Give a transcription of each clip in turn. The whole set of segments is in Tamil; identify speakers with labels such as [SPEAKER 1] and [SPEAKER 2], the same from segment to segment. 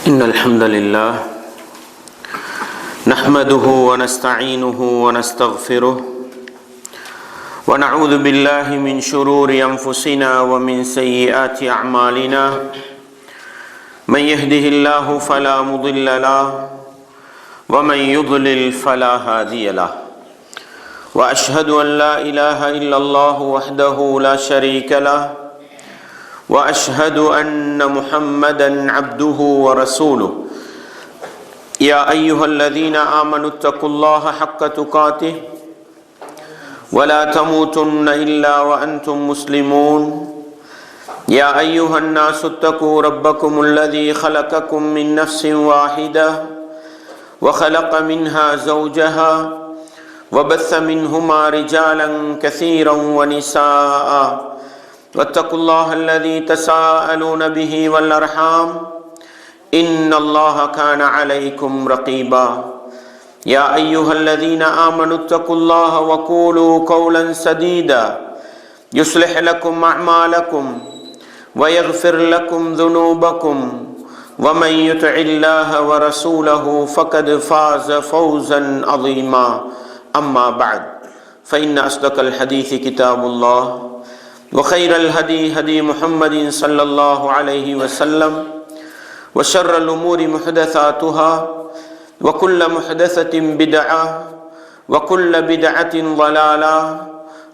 [SPEAKER 1] إن الحمد لله نحمده ونستعينه ونستغفره ونعوذ بالله من شرور أنفسنا ومن سيئات أعمالنا من يهده الله فلا مضل له ومن يضلل فلا هادي له وأشهد أن لا إله إلا الله وحده لا شريك له وأشهد أن محمدًا عبده ورسوله يا أيها الذين آمنوا اتقوا الله حق تقاته ولا تموتن إلا وأنتم مسلمون يا أيها الناس اتقوا ربكم الذي خلقكم من نفس واحدة وخلق منها زوجها وبث منهما رجالا كثيرا ونساء واتقوا الله الذي تساءلون به والأرحام إن الله كان عليكم رقيبا يا أيها الذين آمنوا اتقوا الله وقولوا قولا سديدا يصلح لكم أعمالكم ويغفر لكم ذنوبكم ومن يطع الله ورسوله فقد فاز فوزا عظيما أما بعد فإن أصدق الحديث كتاب الله وخير الهدي هدي محمد صلى الله عليه وسلم وشر الأمور محدثاتها وكل محدثة بدعة وكل بدعة ضلالة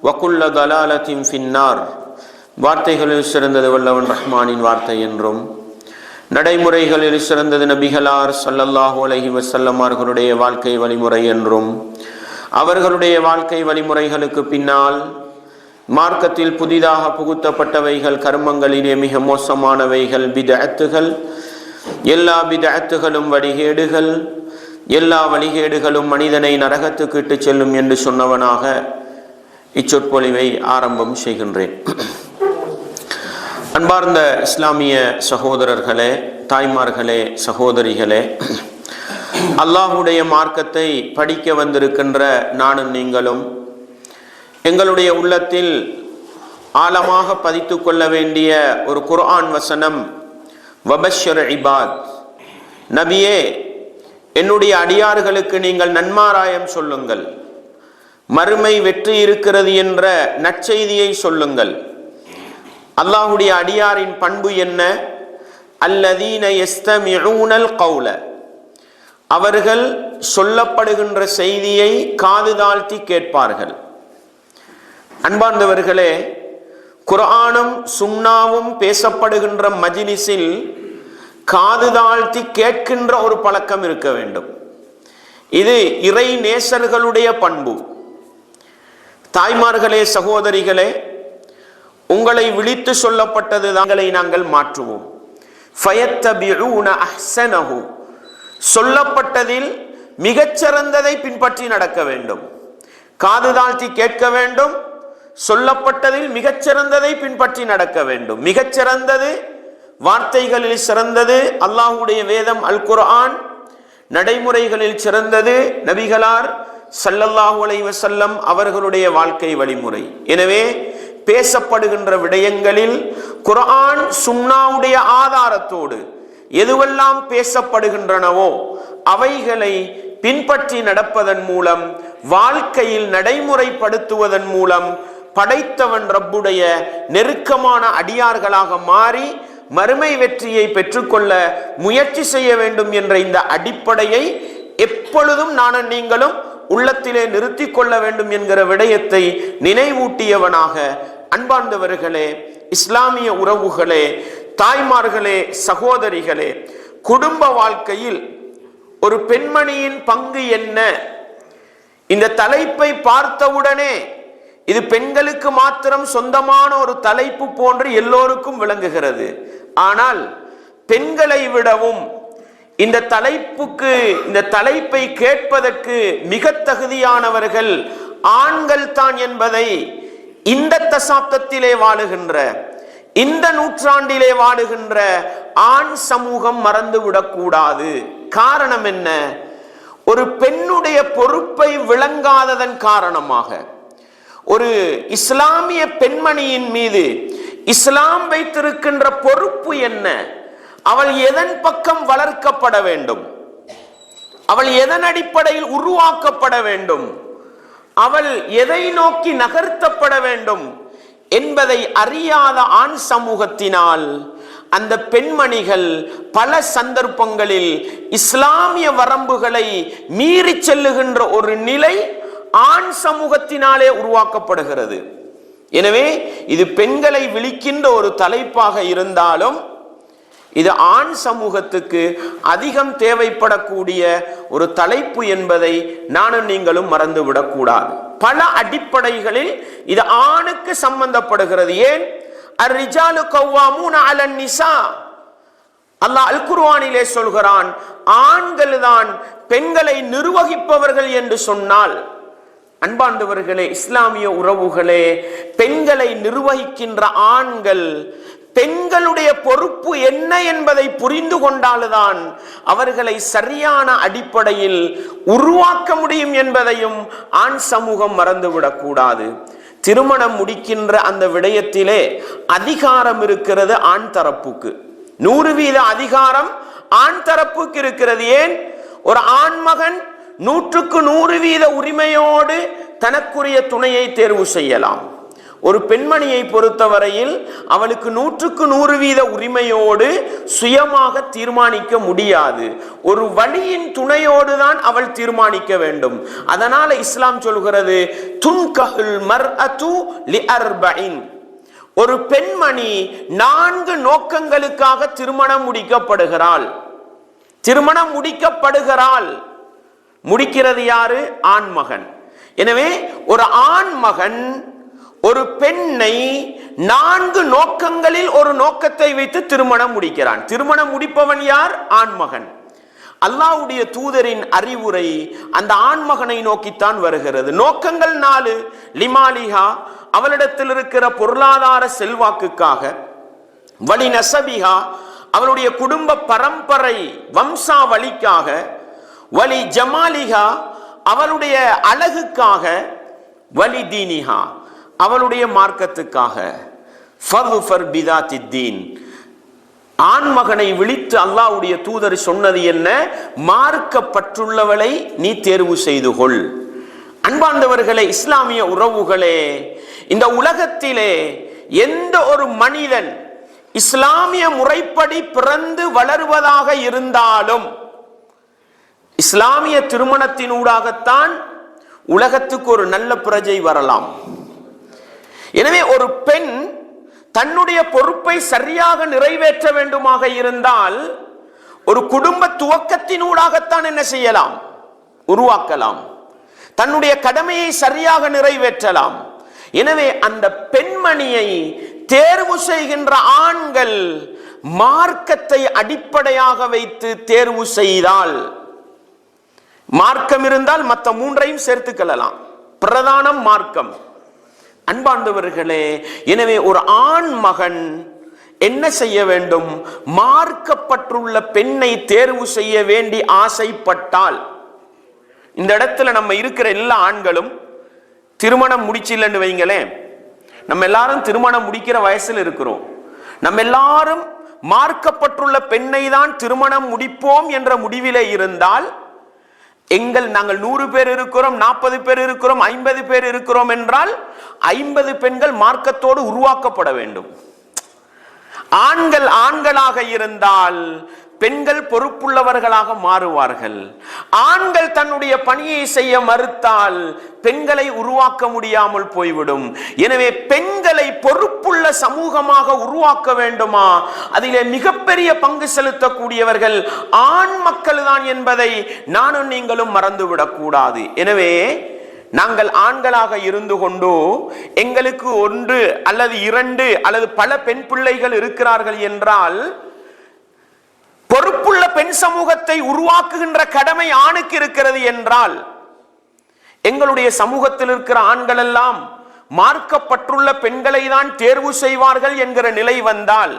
[SPEAKER 1] وكل ضلالة في النار வார்த்தைகளில் சிறந்தது வல்லவன் ரஹ்மானின் வார்த்தை என்றும் நடைமுறைகளில் சிறந்தது நபிகளார் ஸல்லல்லாஹு அலைஹி வஸல்லம் அவர்களுடைய வாழ்க்கை வழிமுறை என்றும் அவர்களுடைய வாழ்க்கை வழிமுறைகளுக்கு பின்னால் மார்க்கத்தில் புதிதாக புகுத்தப்பட்டவைகள் கர்மங்களிலே மிக மோசமானவைகள் பித்அத்துகள், எல்லா பித்அத்துகளும் வழிகேடுகள், எல்லா வழிகேடுகளும் மனிதனை நரகத்துக்கு இட்டு செல்லும் என்று சொன்னவனாக இச்சொற்பொழிவை ஆரம்பம் செய்கின்றேன். அன்பார்ந்த இஸ்லாமிய சகோதரர்களே, தாய்மார்களே, சகோதரிகளே, அல்லாஹுடைய மார்க்கத்தை படிக்க வந்திருக்கின்ற நானும் நீங்களும் எங்களுடைய உள்ளத்தில் ஆழமாக பதித்து கொள்ள வேண்டிய ஒரு குர்ஆன் வசனம், வபஷ்ஷிர் இபாத், நபியே என்னுடைய அடியார்களுக்கு நீங்கள் நன்மாராயம் சொல்லுங்கள், மறுமை வெற்றி இருக்கிறது என்ற நற்செய்தியை சொல்லுங்கள். அல்லாஹுடைய அடியாரின் பண்பு என்ன? அல்லதீன யஸ்தமிஊனல் கௌல, அவர்கள் சொல்லப்படுகின்ற செய்தியை காது தாழ்த்தி கேட்பார்கள். அன்பார்ந்தவர்களே, குர்ஆனும் சுன்னாவும் பேசப்படுகின்ற மஜ்லிஸில் காது தாழ்த்தி கேட்கின்ற ஒரு பழக்கம் இருக்க வேண்டும். இது இறை நேசர்களுடைய பண்பு. தாய்மார்களே, சகோதரிகளே, உங்களை விழித்து சொல்லப்பட்டது தாங்களை நாங்கள் மாற்றுவோம். ஃபயத்தபிஊன அஹ்ஸனஹு, சொல்லப்பட்டதில் மிகச்சிறந்ததை பின்பற்றி நடக்க வேண்டும். காது தாழ்த்தி கேட்க வேண்டும், சொல்லப்பட்டதில் மிகச்சிறந்ததை பின்பற்றி நடக்க வேண்டும். மிகச்சிறந்தது வார்த்தைகளில் சிறந்தது அல்லாஹுடைய வேதம் அல் குர்ஆன், நடைமுறைகளில் சிறந்தது நபிகளார் ஸல்லல்லாஹு அலைஹி வஸல்லம் அவர்களுடைய வாழ்க்கை வழிமுறை. எனவே பேசப்படுகின்ற விடயங்களில் குர்ஆன் சுன்னாவுடைய ஆதாரத்தோடு எதுவெல்லாம் பேசப்படுகின்றனவோ அவைகளை பின்பற்றி நடப்பதன் மூலம், வாழ்க்கையில் நடைமுறைப்படுத்துவதன் மூலம் படைத்தவன் ரப்புடைய நெருக்கமான அடியார்களாக மாறி மறுமை வெற்றியை பெற்றுக்கொள்ள முயற்சி செய்ய வேண்டும் என்ற இந்த அடிப்படையை எப்பொழுதும் நானும் நீங்களும் உள்ளத்திலே நிறுத்தி கொள்ள வேண்டும் என்கிற விடயத்தை நினைவூட்டியவனாக, அன்பார்ந்தவர்களே, இஸ்லாமிய உறவுகளே, தாய்மார்களே, சகோதரிகளே, குடும்ப வாழ்க்கையில் ஒரு பெண்மணியின் பங்கு என்ன? இந்த தலைப்பை பார்த்தவுடனே இது பெண்களுக்கு மாத்திரம் சொந்தமான ஒரு தலைப்பு போன்று எல்லோருக்கும் விளங்குகிறது. ஆனால் பெண்களை விடவும் இந்த தலைப்பை கேட்பதற்கு மிக தகுதியானவர்கள் ஆண்கள் தான் என்பதை இந்த தசாப்தத்திலே வாழுகின்ற, இந்த நூற்றாண்டிலே வாழுகின்ற ஆண் சமூகம் மறந்துவிடக்கூடாது. காரணம் என்ன? ஒரு பெண்ணுடைய பொறுப்பை விளங்காததன் காரணமாக, ஒரு இஸ்லாமிய பெண்மணியின் மீது இஸ்லாம் வைத்திருக்கின்ற பொறுப்பு என்ன, அவள் எதன் பக்கம் வளர்க்கப்பட வேண்டும், அவள் எதன் அடிப்படையில் உருவாக்கப்பட வேண்டும், அவள் எதை நோக்கி நகர்த்தப்பட வேண்டும் என்பதை அறியாத ஆண் சமூகத்தினால் அந்த பெண்மணிகள் பல சந்தர்ப்பங்களில் இஸ்லாமிய வரம்புகளை மீறி செல்லுகின்ற ஒரு நிலை ஆண் சமூகத்தினாலே உருவாக்கப்படுகிறது. எனவே இது பெண்களை விழிக்கின்ற ஒரு தலைப்பாக இருந்தாலும் இது ஆண் சமூகத்துக்கு அதிகம் தேவைப்படக்கூடிய ஒரு தலைப்பு என்பதை நானும் நீங்களும் மறந்துவிடக்கூடாது. பல அடிப்படைகளில் இது ஆணுக்கு சம்பந்தப்படுகிறது. ஏன்? அர்ரிஜாலு கவ்வாமூன அலன் நிசா, அல்லாஹ் அல் குர்ஆனிலே சொல்கிறான், ஆண்கள் தான் பெண்களை நிர்வகிப்பவர்கள் என்று சொன்னால், அன்பாண்டவர்களே, இஸ்லாமிய உறவுகளே, பெண்களை நிர்வகிக்கின்ற ஆண்கள் பெண்களுடைய பொறுப்பு என்ன என்பதை புரிந்து கொண்டால்தான் அவர்களை சரியான அடிப்படையில் உருவாக்க முடியும் என்பதையும் ஆண் சமூகம் மறந்துவிடக்கூடாது. திருமணம் முடிக்கின்ற அந்த விடயத்திலே அதிகாரம் இருக்கிறது ஆண் தரப்புக்கு. 100% அதிகாரம் ஆண் தரப்புக்கு இருக்கிறது. ஏன்? ஒரு ஆண்மகன் 100க்கு 100% உரிமையோடு தனக்குரிய துணையை தேர்வு செய்யலாம். ஒரு பெண்மணியை பொறுத்தவரையில் அவளுக்கு 100க்கு 100% உரிமையோடு சுயமாக தீர்மானிக்க முடியாது. ஒரு வலியின் துணையோடு தான் அவள் தீர்மானிக்க வேண்டும். அதனால இஸ்லாம் சொல்கிறது, துன்கஹுல் மர்அத்து லிஅர்பஇன், ஒரு பெண்மணி 4 நோக்கங்களுக்காக திருமணம் முடிக்கப்படுகிறாள். திருமணம் முடிக்கப்படுகிறாள். முடிக்கிறது யாரு? ஆண்மகன். எனவே ஒரு ஆண்மகன் ஒரு பெண்ணை 4 நோக்கங்களில் ஒரு நோக்கத்தை வைத்து திருமணம் முடிக்கிறான். திருமணம் முடிப்பவன் யார்? ஆண்மகன். அல்லாஹ்வுடைய தூதரின் அறிவுரை அந்த ஆண்மகனை நோக்கித்தான் வருகிறது. நோக்கங்கள் 4. லிமாலிஹா, அவளிடத்தில் இருக்கிற பொருளாதார செல்வாக்குக்காக. வலி நசபிஹா, அவளுடைய குடும்ப பரம்பரை வம்சாவளிக்காக. வலி ஜமாலிஹா, அவளுடைய அழகுக்காக. வலி தீனிஹா, அவளுடைய மார்க்கத்துக்காக. ஃபதுஃபர் பிதாத்தித்தீன், ஆண்மகனை விழித்து அல்லாஹ்வுடைய தூதர் சொன்னது என்ன? மார்க்கப்பட்டுள்ளவளை நீ தேர்வு செய்து கொள். அன்பார்ந்தவர்களே, இஸ்லாமிய உறவுகளே, இந்த உலகத்திலே எந்த ஒரு மனிதன் இஸ்லாமிய முறைப்படி பிறந்து வளருவதாக இருந்தாலும் இஸ்லாமிய திருமணத்தினூடாகத்தான் உலகத்துக்கு ஒரு நல்ல பிரஜை வரலாம். எனவே ஒரு பெண் தன்னுடைய பொறுப்பை சரியாக நிறைவேற்ற வேண்டுமாக இருந்தால் ஒரு குடும்ப துவக்கத்தினூடாகத்தான் என்ன செய்யலாம்? உருவாக்கலாம். தன்னுடைய கடமையை சரியாக நிறைவேற்றலாம். எனவே அந்த பெண்மணியை தேர்வு செய்கின்ற ஆண்கள் மார்க்கத்தை அடிப்படையாக வைத்து தேர்வு செய்தால், மார்க்கம் இருந்தால் மற்ற 3ஐயும் சேர்த்துக்கொள்ளலாம். பிரதானம் மார்க்கம். அன்பார்ந்தவர்களே, எனவே ஒரு ஆண் மகன் என்ன செய்ய வேண்டும்? மார்க்கப்பட்டுள்ள பெண்ணை தேர்வு செய்ய வேண்டி ஆசைப்பட்டால், இந்த இடத்துல நம்ம இருக்கிற எல்லா ஆண்களும் திருமணம் முடிச்சில்லைன்னு வைங்களேன், நம்ம எல்லாரும் திருமணம் முடிக்கிற வயசில் இருக்கிறோம். நம்ம எல்லாரும் மார்க்கப்பட்டுள்ள பெண்ணை தான் திருமணம் முடிப்போம் என்ற முடிவிலே இருந்தால், நாங்கள் 100 பேர் இருக்கிறோம், 40 பேர் இருக்கிறோம், 50 பேர் இருக்கிறோம் என்றால் 50 பெண்கள் மார்க்கத்தோடு உருவாக்கப்பட வேண்டும். ஆண்கள் ஆண்களாக இருந்தால் பெண்கள் பொறுப்புள்ளவர்களாக மாறுவார்கள். ஆண்கள் தன்னுடைய பணியை செய்ய மறுத்தால் பெண்களை உருவாக்க முடியாமல் போய்விடும். எனவே பெண்களை பொறுப்புள்ள சமூகமாக உருவாக்க வேண்டுமா, அதிலே மிகப்பெரிய பங்கு செலுத்தக்கூடியவர்கள் ஆண் மக்கள் தான் என்பதை நானும் நீங்களும் மறந்துவிடக் கூடாது. எனவே நாங்கள் ஆண்களாக இருந்து கொண்டோ எங்களுக்கு 1 அல்லது 2 அல்லது பல பெண் பிள்ளைகள் இருக்கிறார்கள் என்றால், பொறுப்புள்ள பெண் சமூகத்தை உருவாக்குகின்ற கடமை ஆணுக்கு இருக்கிறது என்றால், எங்களுடைய சமூகத்தில் இருக்கிற ஆண்கள் எல்லாம் மார்க்கப்பட்டுள்ள பெண்களை தான் தேர்வு செய்வார்கள் என்கிற நிலை வந்தால்,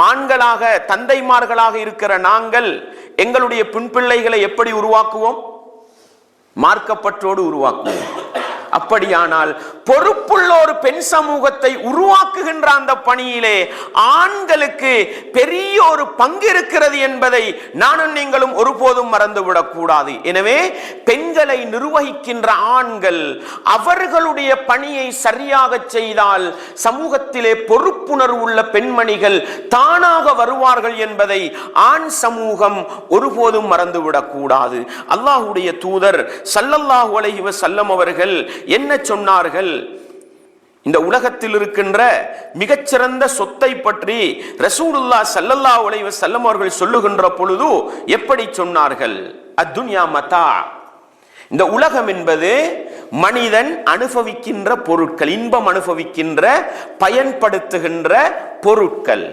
[SPEAKER 1] ஆண்களாக தந்தைமார்களாக இருக்கிற நாங்கள் எங்களுடைய பெண் பிள்ளைகளை எப்படி உருவாக்குவோம்? மார்க்கப்பட்டோடு உருவாக்குவோம். அப்படியானால் பொறுப்புள்ள ஒரு பெண் சமூகத்தை உருவாக்குகின்ற அந்த பணியிலே ஆண்களுக்கு பெரிய ஒரு பங்கு இருக்கிறது என்பதை நானும் நீங்களும் ஒருபோதும் மறந்துவிடக் கூடாது. எனவே பெண்களை நிர்வகிக்கின்ற ஆண்கள் அவர்களுடைய பணியை சரியாக செய்தால் சமூகத்திலே பொறுப்புணர்வு உள்ள பெண்மணிகள் தானாக வருவார்கள் என்பதை ஆண் சமூகம் ஒருபோதும் மறந்துவிடக் கூடாது. அல்லாஹ்வுடைய தூதர் ஸல்லல்லாஹு அலைஹி வஸல்லம் அவர்கள் என்ன சொன்னார்கள்? இந்த உலகத்தில் இருக்கின்ற மிகச்சிறந்த சொத்தை பற்றி ரசூலுல்லாஹ் ஸல்லல்லாஹு அலைஹி வஸல்லம் அவர்கள் சொல்லுகின்ற பொழுது எப்படி சொன்னார்கள்? அத்துன்யா மதா, இந்த உலகம் என்பது மனிதன் அனுபவிக்கின்ற பொருட்கள், இன்பம் அனுபவிக்கின்ற பயன்படுத்துகின்ற பொருட்கள்.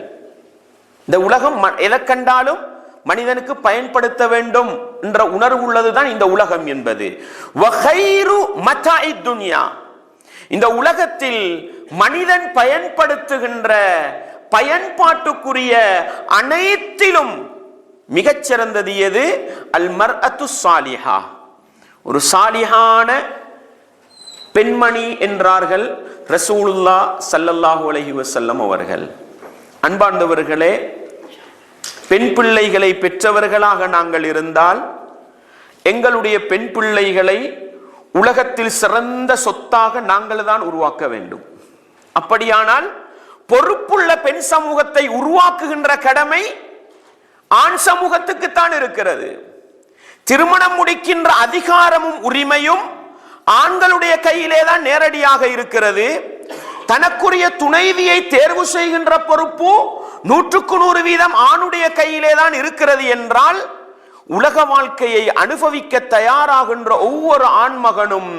[SPEAKER 1] இந்த உலகம் எதை கண்டாலும் மனிதனுக்கு பயன்படுத்த வேண்டும் என்ற உணர்வு உள்ளதுதான் இந்த உலகம் என்பது. வகைரு மதாஇ துன்யா, இந்த உலகத்தில் மனிதன் பயன்படுத்துகின்ற பயன்பாட்டுக்குரிய அனைத்திலும் மிகச்சிறந்தது எது? அல் மர்அத்து சாலிஹா, ஒரு சாலிஹான பெண்மணி என்றார்கள் ரசூலுல்லாஹ் ஸல்லல்லாஹு அலைஹி வஸல்லம் அவர்கள். அன்பார்ந்தவர்களே, பெண் பிள்ளைகளை பெற்றவர்களாக நாங்கள் இருந்தால் எங்களுடைய பெண் பிள்ளைகளை உலகத்தில் சிறந்த சொத்தாக நாங்கள் தான் உருவாக்க வேண்டும். அப்படியானால் பொறுப்புள்ள பெண் சமூகத்தை உருவாக்குகின்ற கடமை ஆண் சமூகத்துக்குத்தான் இருக்கிறது. திருமணம் முடிக்கின்ற அதிகாரமும் உரிமையும் ஆண்களுடைய கையிலே தான் நேரடியாக இருக்கிறது. தனக்குரிய துணைவியை தேர்வு செய்கின்ற பொறுப்பு 100% ஆணுடைய கையிலே தான் இருக்கிறது என்றால் உலக வாழ்க்கையை அனுபவிக்க தயாராகின்ற ஒவ்வொரு ஆண்மகனும்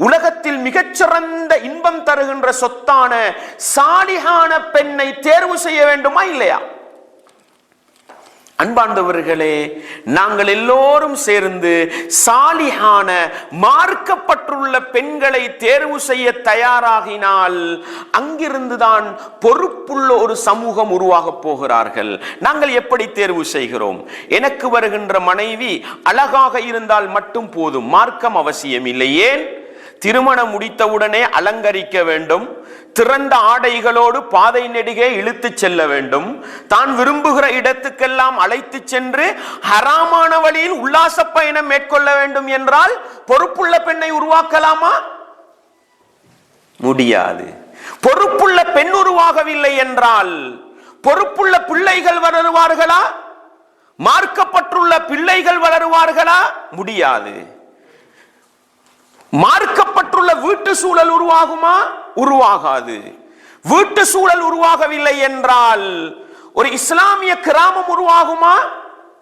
[SPEAKER 1] உலகத்தில் மிகச்சிறந்த இன்பம் தருகின்ற சொத்தான சாலிஹான பெண்ணை தேர்வு செய்ய வேண்டுமா இல்லையா? அன்பார்ந்தவர்களே, நாங்கள் எல்லோரும் சேர்ந்து சாலிஹான மார்க்கப்பட்டுள்ள பெண்களை தேர்வு செய்ய தயாராகினால் அங்கிருந்துதான் பொறுப்புள்ள ஒரு சமூகம் உருவாக போகிறார்கள். நாங்கள் எப்படி தேர்வு செய்கிறோம்? எனக்கு வருகின்ற மனைவி அழகாக இருந்தால் மட்டும் போதும், மார்க்கம் அவசியம் இல்லை. ஏன்? திருமணம் முடித்தவுடனே அலங்கரிக்க வேண்டும், திறந்த ஆடைகளோடு பாதை நெடுகே இழுத்து செல்ல வேண்டும், தான் விரும்புகிற இடத்துக்கெல்லாம் அழைத்து சென்று ஹராமான வழியில் உல்லாச பயணம் மேற்கொள்ள வேண்டும் என்றால் பொறுப்புள்ள பெண்ணை உருவாக்கலாமா? முடியாது. பொறுப்புள்ள பெண் உருவாகவில்லை என்றால் பொறுப்புள்ள பிள்ளைகள் வளருவார்களா? மார்க்கப்பட்டுள்ள பிள்ளைகள் வளருவார்களா? முடியாது. மார்க்கப்பட்டுள்ள வீட்டு சூழல் உருவாகுமா? உருவாகாது. வீட்டு சூழல் உருவாகவில்லை என்றால் ஒரு இஸ்லாமிய கிராமம் உருவாகுமா?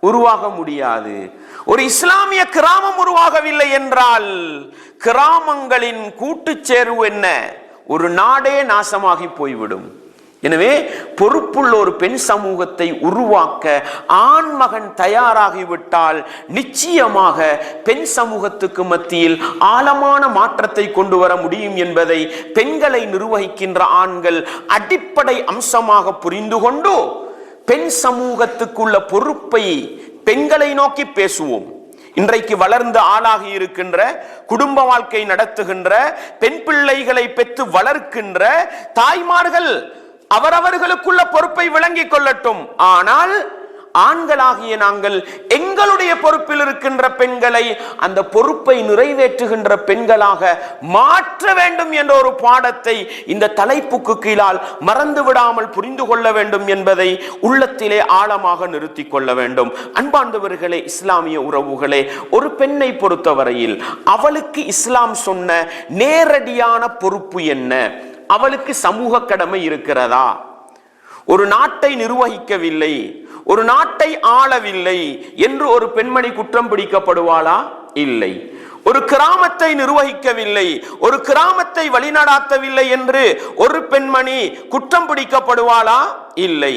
[SPEAKER 1] உருவாக முடியாது. ஒரு இஸ்லாமிய கிராமம் உருவாகவில்லை என்றால் கிராமங்களின் கூட்டுச் சேர்வு என்ன? ஒரு நாடே நாசமாகி போய்விடும். எனவே பொறுப்புள்ள ஒரு பெண் சமூகத்தை உருவாக்க ஆண்மகன் தயாராகிவிட்டால் நிச்சயமாக பெண் சமூகத்துக்கு மத்தியில் ஆழமான மாற்றத்தை கொண்டு வர முடியும் என்பதை பெண்களை நிர்வகிக்கின்ற ஆண்கள் அடிப்படை அம்சமாக புரிந்து கொண்டு பெண் சமூகத்துக்குள்ள பொறுப்பை பெண்களை நோக்கி பேசுவோம். இன்றைக்கு வளர்ந்து ஆளாகி இருக்கின்ற, குடும்ப வாழ்க்கை நடத்துகின்ற, பெண் பிள்ளைகளை பெற்று வளர்க்கின்ற தாய்மார்கள் அவரவர்களுக்குள்ள பொறுப்பை விளங்கிக் கொள்ளட்டும். ஆனால் ஆண்களாகிய நாங்கள் எங்களுடைய பொறுப்பில் இருக்கின்ற பெண்களை அந்த பொறுப்பை நிறைவேற்றுகின்ற பெண்களாக மாற்ற வேண்டும் என்ற ஒரு பாடத்தை இந்த தலைப்புக்கு கீழால் மறந்து விடாமல் புரிந்து கொள்ள வேண்டும் என்பதை உள்ளத்திலே ஆழமாக நிறுத்தி கொள்ள வேண்டும். அன்பார்ந்தவர்களே, இஸ்லாமிய உறவுகளே, ஒரு பெண்ணை பொறுத்தவரையில் அவளுக்கு இஸ்லாம் சொன்ன நேரடியான பொறுப்பு என்ன? அவளுக்கு சமூக கடமை இருக்கிறதா? ஒரு நாட்டை நிர்வகிக்கவில்லை, ஒரு நாட்டை ஆளவில்லை என்று ஒரு பெண்மணி குற்றம் பிடிக்கப்படுவாளா? இல்லை. ஒரு கிராமத்தை நிர்வகிக்கவில்லை, ஒரு கிராமத்தை வழிநடாத்தவில்லை என்று ஒரு பெண்மணி குற்றம் பிடிக்கப்படுவாளா? இல்லை.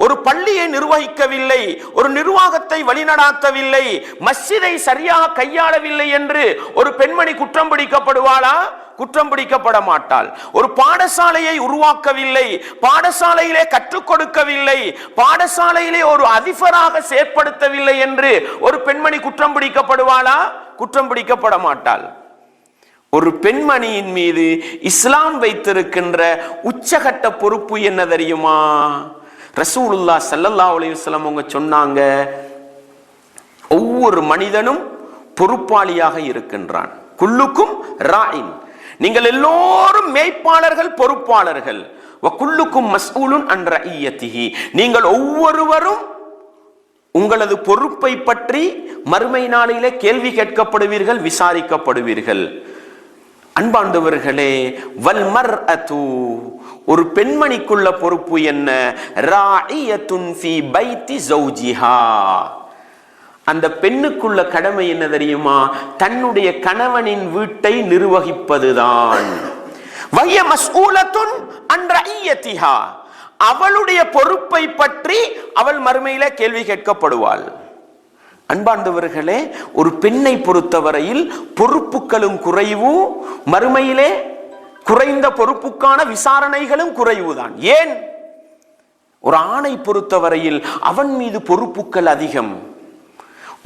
[SPEAKER 1] ஒரு பள்ளியை நிர்வகிக்கவில்லை, ஒரு நிர்வாகத்தை வழிநடாத்தவில்லை, மஸ்ஜிதை சரியாக கையாளவில்லை என்று ஒரு பெண்மணி குற்றம் பிடிக்கப்படுவாளா? குற்றம் பிடிக்கப்பட மாட்டாள். ஒரு பாடசாலையை உருவாக்கவில்லை, பாடசாலையிலே கற்றுக் கொடுக்கவில்லை, பாடசாலையிலே ஒரு அதிபராக செயற்படுத்தவில்லை என்று ஒரு பெண்மணி குற்றம் பிடிக்கப்படுவாளா? குற்றம் பிடிக்கப்பட மாட்டாள். ஒரு பெண்மணியின் மீது இஸ்லாம் வைத்திருக்கின்ற உச்சகட்ட பொறுப்பு என்ன தெரியுமா? ரசூலுல்லாஹ் ஸல்லல்லாஹு அலைஹி வஸல்லம் அவங்க சொன்னாங்க, ஒவ்வொரு மனிதனும் பொறுப்பாளியாக இருக்கின்றான். குல்லுக்கும் ராயின், நீங்கள் எல்லோரும் மேய்ப்பாளர்கள், பொறுப்பாளர்கள். வகுல்லுக்கும் மஸ்ஊலுன் அன் ரஇய்யத்திஹி, நீங்கள் ஒவ்வொருவரும் உங்களது பொறுப்பை பற்றி மறுமை நாளிலே கேள்வி கேட்கப்படுவீர்கள், விசாரிக்கப்படுவீர்கள். அன்பாண்டவர்களே, வல் மர்அத்து, ஒரு பெண்மணிக்குள்ள பொறுப்பு என்ன? ராஇயத்துன் ஃபீ பைத்தி ஜௌஜிஹா, அந்த பெண்ணுக்குள்ள கடமை என்ன தெரியுமா? தன்னுடைய கணவனின் வீட்டை நிர்வகிப்பதுதான். வஹிய மஸ்ஊலத்துன் அன் ரஇய்யத்திஹா, அவளுடைய பொறுப்பை பற்றி அவள் மறுமையில கேள்வி கேட்கப்படுவாள். அன்பார்ந்தவர்களே, ஒரு பெண்ணை பொறுத்தவரையில் பொறுப்புகளும் குறைவு, மறுமையிலே குறைந்த பொறுப்புக்கான விசாரணைகளும் குறைவுதான். ஏன்? ஒரு ஆணை பொறுத்தவரையில் அவன் மீது பொறுப்புகள் அதிகம்.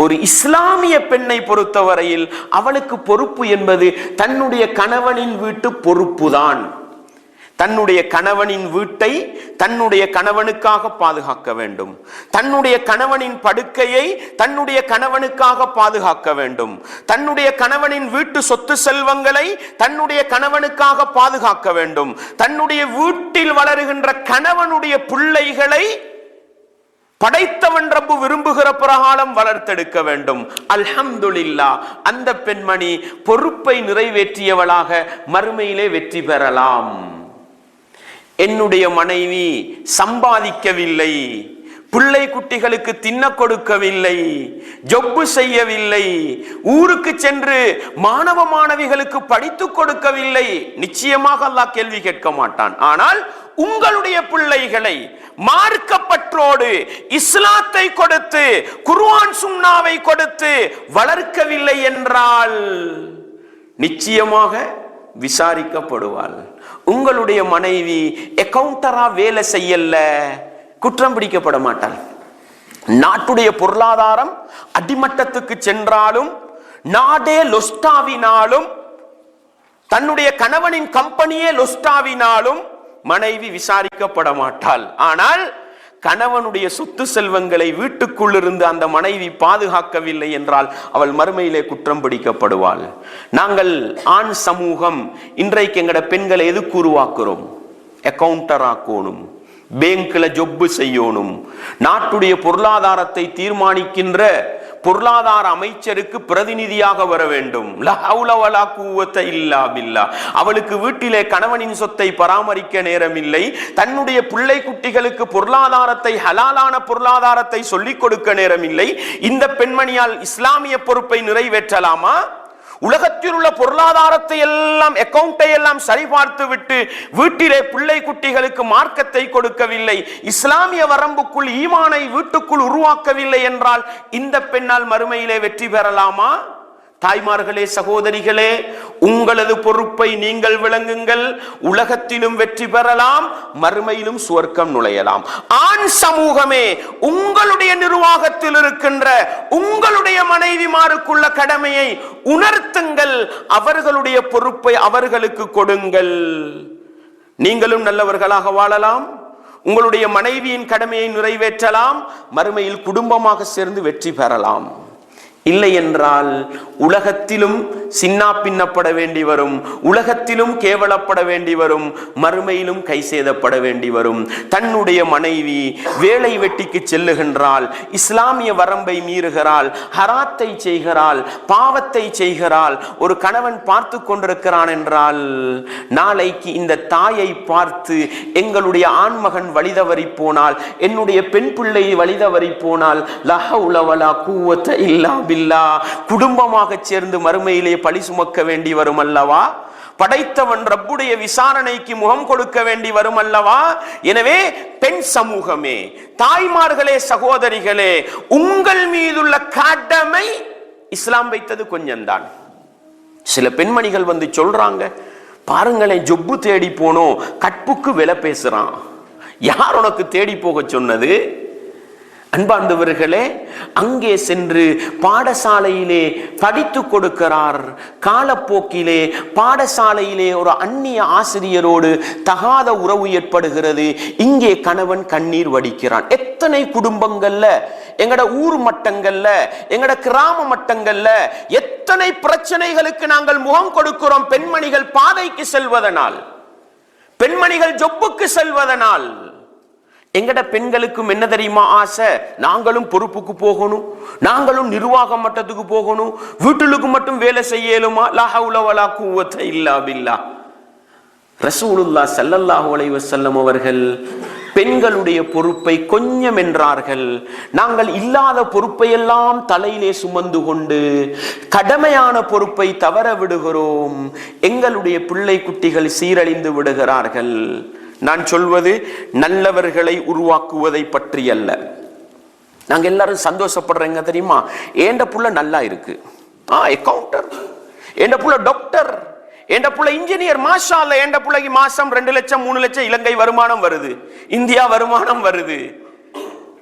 [SPEAKER 1] ஒரு இஸ்லாமிய பெண்ணை பொறுத்தவரையில் அவளுக்கு பொறுப்பு என்பது தன்னுடைய கணவனின் வீட்டு பொறுப்புதான். தன்னுடைய கணவனின் வீட்டை தன்னுடைய கணவனுக்காக பாதுகாக்க வேண்டும். தன்னுடைய கணவனின் படுக்கையை தன்னுடைய கணவனுக்காக பாதுகாக்க வேண்டும். தன்னுடைய கணவனின் வீட்டு சொத்து செல்வங்களை தன்னுடைய கணவனுக்காக பாதுகாக்க வேண்டும். தன்னுடைய வீட்டில் வளருகின்ற கணவனுடைய பிள்ளைகளை படைத்தவன் ரப்பு விரும்புகிற பிரகாரம் வளர்த்தெடுக்க வேண்டும். அல்ஹம்துலில்லாஹ், அந்த பெண்மணி பொறுப்பை நிறைவேற்றியவளாக மறுமையிலே வெற்றி பெறலாம். என்னுடைய மனைவி சம்பாதிக்கவில்லை, பிள்ளை குட்டிகளுக்கு தின்ன கொடுக்கவில்லை, ஜொப்பு செய்யவில்லை, ஊருக்கு சென்று மாணவ மாணவிகளுக்கு படித்து கொடுக்கவில்லை, நிச்சயமாக அல்லாஹ் கேள்வி கேட்க மாட்டான். ஆனால் உங்களுடைய பிள்ளைகளை மார்க்கப்பற்றோடு இஸ்லாத்தை கொடுத்து குர்ஆன் சுன்னாவை கொடுத்து வளர்க்கவில்லை என்றால் நிச்சயமாக விசாரிக்கப்படுவாள். உங்களுடைய மனைவி அக்கவுண்டரா வேலை செய்யல, குற்றம் பிடிக்கப்பட மாட்டாள். நாட்டுடைய பொருளாதாரம் அடிமட்டத்துக்கு சென்றாலும், நாடே லொஸ்டாவினாலும், தன்னுடைய கணவனின் கம்பெனியே லொஸ்டாவினாலும் மனைவி விசாரிக்கப்பட மாட்டாள். ஆனால் கணவனுடைய சொத்து செல்வங்களை வீட்டுக்குள் இருந்து அந்த மனைவி பாதுகாக்கவில்லை என்றால் அவள் மறுமையிலே குற்றம் பிடிக்கப்படுவாள். நாங்கள் ஆண் சமூகம் இன்றைக்கு எங்கட பெண்களை எதுக்கு உருவாக்குறோம்? அக்கவுண்டர் ஆக்கணும், பேங்க்ல ஜொப்பு செய்யணும். நாட்டுடைய பொருளாதாரத்தை தீர்மானிக்கின்ற பொருளாதார அமைச்சருக்கு பிரதிநிதியாக வர வேண்டும். லா ஹவுல வலா குவத்த இல்லா பில்லாஹ். அவளுக்கு வீட்டிலே கணவனின் சொத்தை பராமரிக்க நேரம் இல்லை. தன்னுடைய பிள்ளை குட்டிகளுக்கு பொருளாதாரத்தை, ஹலாலான பொருளாதாரத்தை சொல்லிக் கொடுக்க நேரம் இல்லை. இந்த பெண்மணியால் இஸ்லாமிய பொறுப்பை நிறைவேற்றலாமா? உலகத்தில் உள்ள பொருளாதாரத்தை எல்லாம், அக்கவுண்டை எல்லாம் சரிபார்த்து விட்டு வீட்டிலே பிள்ளை குட்டிகளுக்கு மார்க்கத்தை கொடுக்கவில்லை, இஸ்லாமிய வரம்புக்குள் ஈமானை வீட்டுக்குள் உருவாக்கவில்லை என்றால் இந்த பெண்ணால் மறுமையிலே வெற்றி பெறலாமா? தாய்மார்களே, சகோதரிகளே, உங்களது பொறுப்பை நீங்கள் விளங்குங்கள். உலகத்திலும் வெற்றி பெறலாம், மறுமையிலும் சுவர்க்கம் நுழையலாம். ஆண் சமூகமே, உங்களுடைய நிர்வாகத்தில் இருக்கின்ற உங்களுடைய மனைவிமாருக்குள்ள கடமையை உணர்த்துங்கள். அவர்களுடைய பொறுப்பை அவர்களுக்கு கொடுங்கள். நீங்களும் நல்லவர்களாக வாழலாம், உங்களுடைய மனைவியின் கடமையை நிறைவேற்றலாம், மறுமையில் குடும்பமாக சேர்ந்து வெற்றி பெறலாம். இல்லை என்றால் உலகத்திலும் சின்னா பின்னப்பட வேண்டி வரும், உலகத்திலும் கேவலப்பட வேண்டி வரும், மறுமையிலும் கை சேதப்பட வேண்டி வரும். தன்னுடைய மனைவி வேலை வெட்டிக்கு செல்லுகின்றாள், இஸ்லாமிய வரம்பை மீறுகிறாள், ஹராத்தை செய்கிறாள், பாவத்தை செய்கிறாள், ஒரு கணவன் பார்த்து கொண்டிருக்கிறான் என்றால் நாளைக்கு இந்த தாயை பார்த்து எங்களுடைய ஆண்மகன் வழிதவறி போனால், என்னுடைய பெண் பிள்ளை வழிதவறி போனால், லா ஹவுல வலா குவத்த இல்லா பில்லாஹ், குடும்பமாக சேர்ந்து மறுமையிலே பழி சுமக்க வேண்டி வரும் அல்லவா? படைத்தவன் ரப்புடைய விசாரணைக்கு முகம் கொடுக்க வேண்டி வரும் அல்லவா? எனவே பெண் சமூகமே, தாய்மார்களே, சகோதரிகளே, உங்கள் மீதுள்ள கடமை இஸ்லாம் வைத்தது கொஞ்சம்தான். சில பெண்மணிகள் வந்து சொல்றாங்க, பாருங்களேன், ஜொப்பு தேடி போனோம், கற்புக்கு விலை பேசுறான். யார் உனக்கு தேடி போக சொன்னது? அன்பார்ந்தவர்களே, அங்கே சென்று பாடசாலையிலே படித்து கொடுக்கிறார். காலப்போக்கிலே பாடசாலையிலே ஒரு அந்நிய ஆசிரியரோடு தகாத உறவு ஏற்படுகிறது. இங்கே கணவன் கண்ணீர் வடிக்கிறான். எத்தனை குடும்பங்கள்ல, எங்கட ஊர் மட்டங்கள்ல, எங்கட கிராம மட்டங்கள்ல எத்தனை பிரச்சனைகளுக்கு நாங்கள் முகம் கொடுக்கிறோம். பெண்மணிகள் பாதைக்கு செல்வதனால், பெண்மணிகள் ஜொப்புக்கு செல்வதனால். எங்கட பெண்களுக்கும் என்ன தெரியுமா ஆசை? நாங்களும் பொறுப்புக்கு போகணும், நாங்களும் நிர்வாக மட்டத்துக்கு போகணும், வீட்டுக்கு மட்டும் வேலை செய்யலுமா? லா ஹவுல வலா குவத்த இல்லா பில்லாஹ். ரசூலுல்லாஹ் ஸல்லல்லாஹு அலைஹி வஸல்லம் அவர்கள் பெண்களுடைய பொறுப்பை கொஞ்சம் என்றார்கள். நாங்கள் இல்லாத பொறுப்பை எல்லாம் தலையிலே சுமந்து கொண்டு கடமையான பொறுப்பை தவற விடுகிறோம். எங்களுடைய பிள்ளை குட்டிகள் சீரழிந்து விடுகிறார்கள். நான் சொல்வது நல்லவர்களை உருவாக்குவதை பற்றி அல்ல. நாங்க எல்லாரும் சந்தோஷப்படுறேங்க தெரியுமா? ஏண்ட புள்ள நல்லா இருக்கு, அக்கவுண்டர், ஏண்ட புள்ள டாக்டர், ஏண்ட புள்ள இன்ஜினியர், மாஷா அல்லாஹ், ஏண்ட புள்ளைக்கு மாசம் 2 லட்சம் 3 லட்சம் இலங்கை வருமானம் வருது, இந்தியா வருமானம் வருது.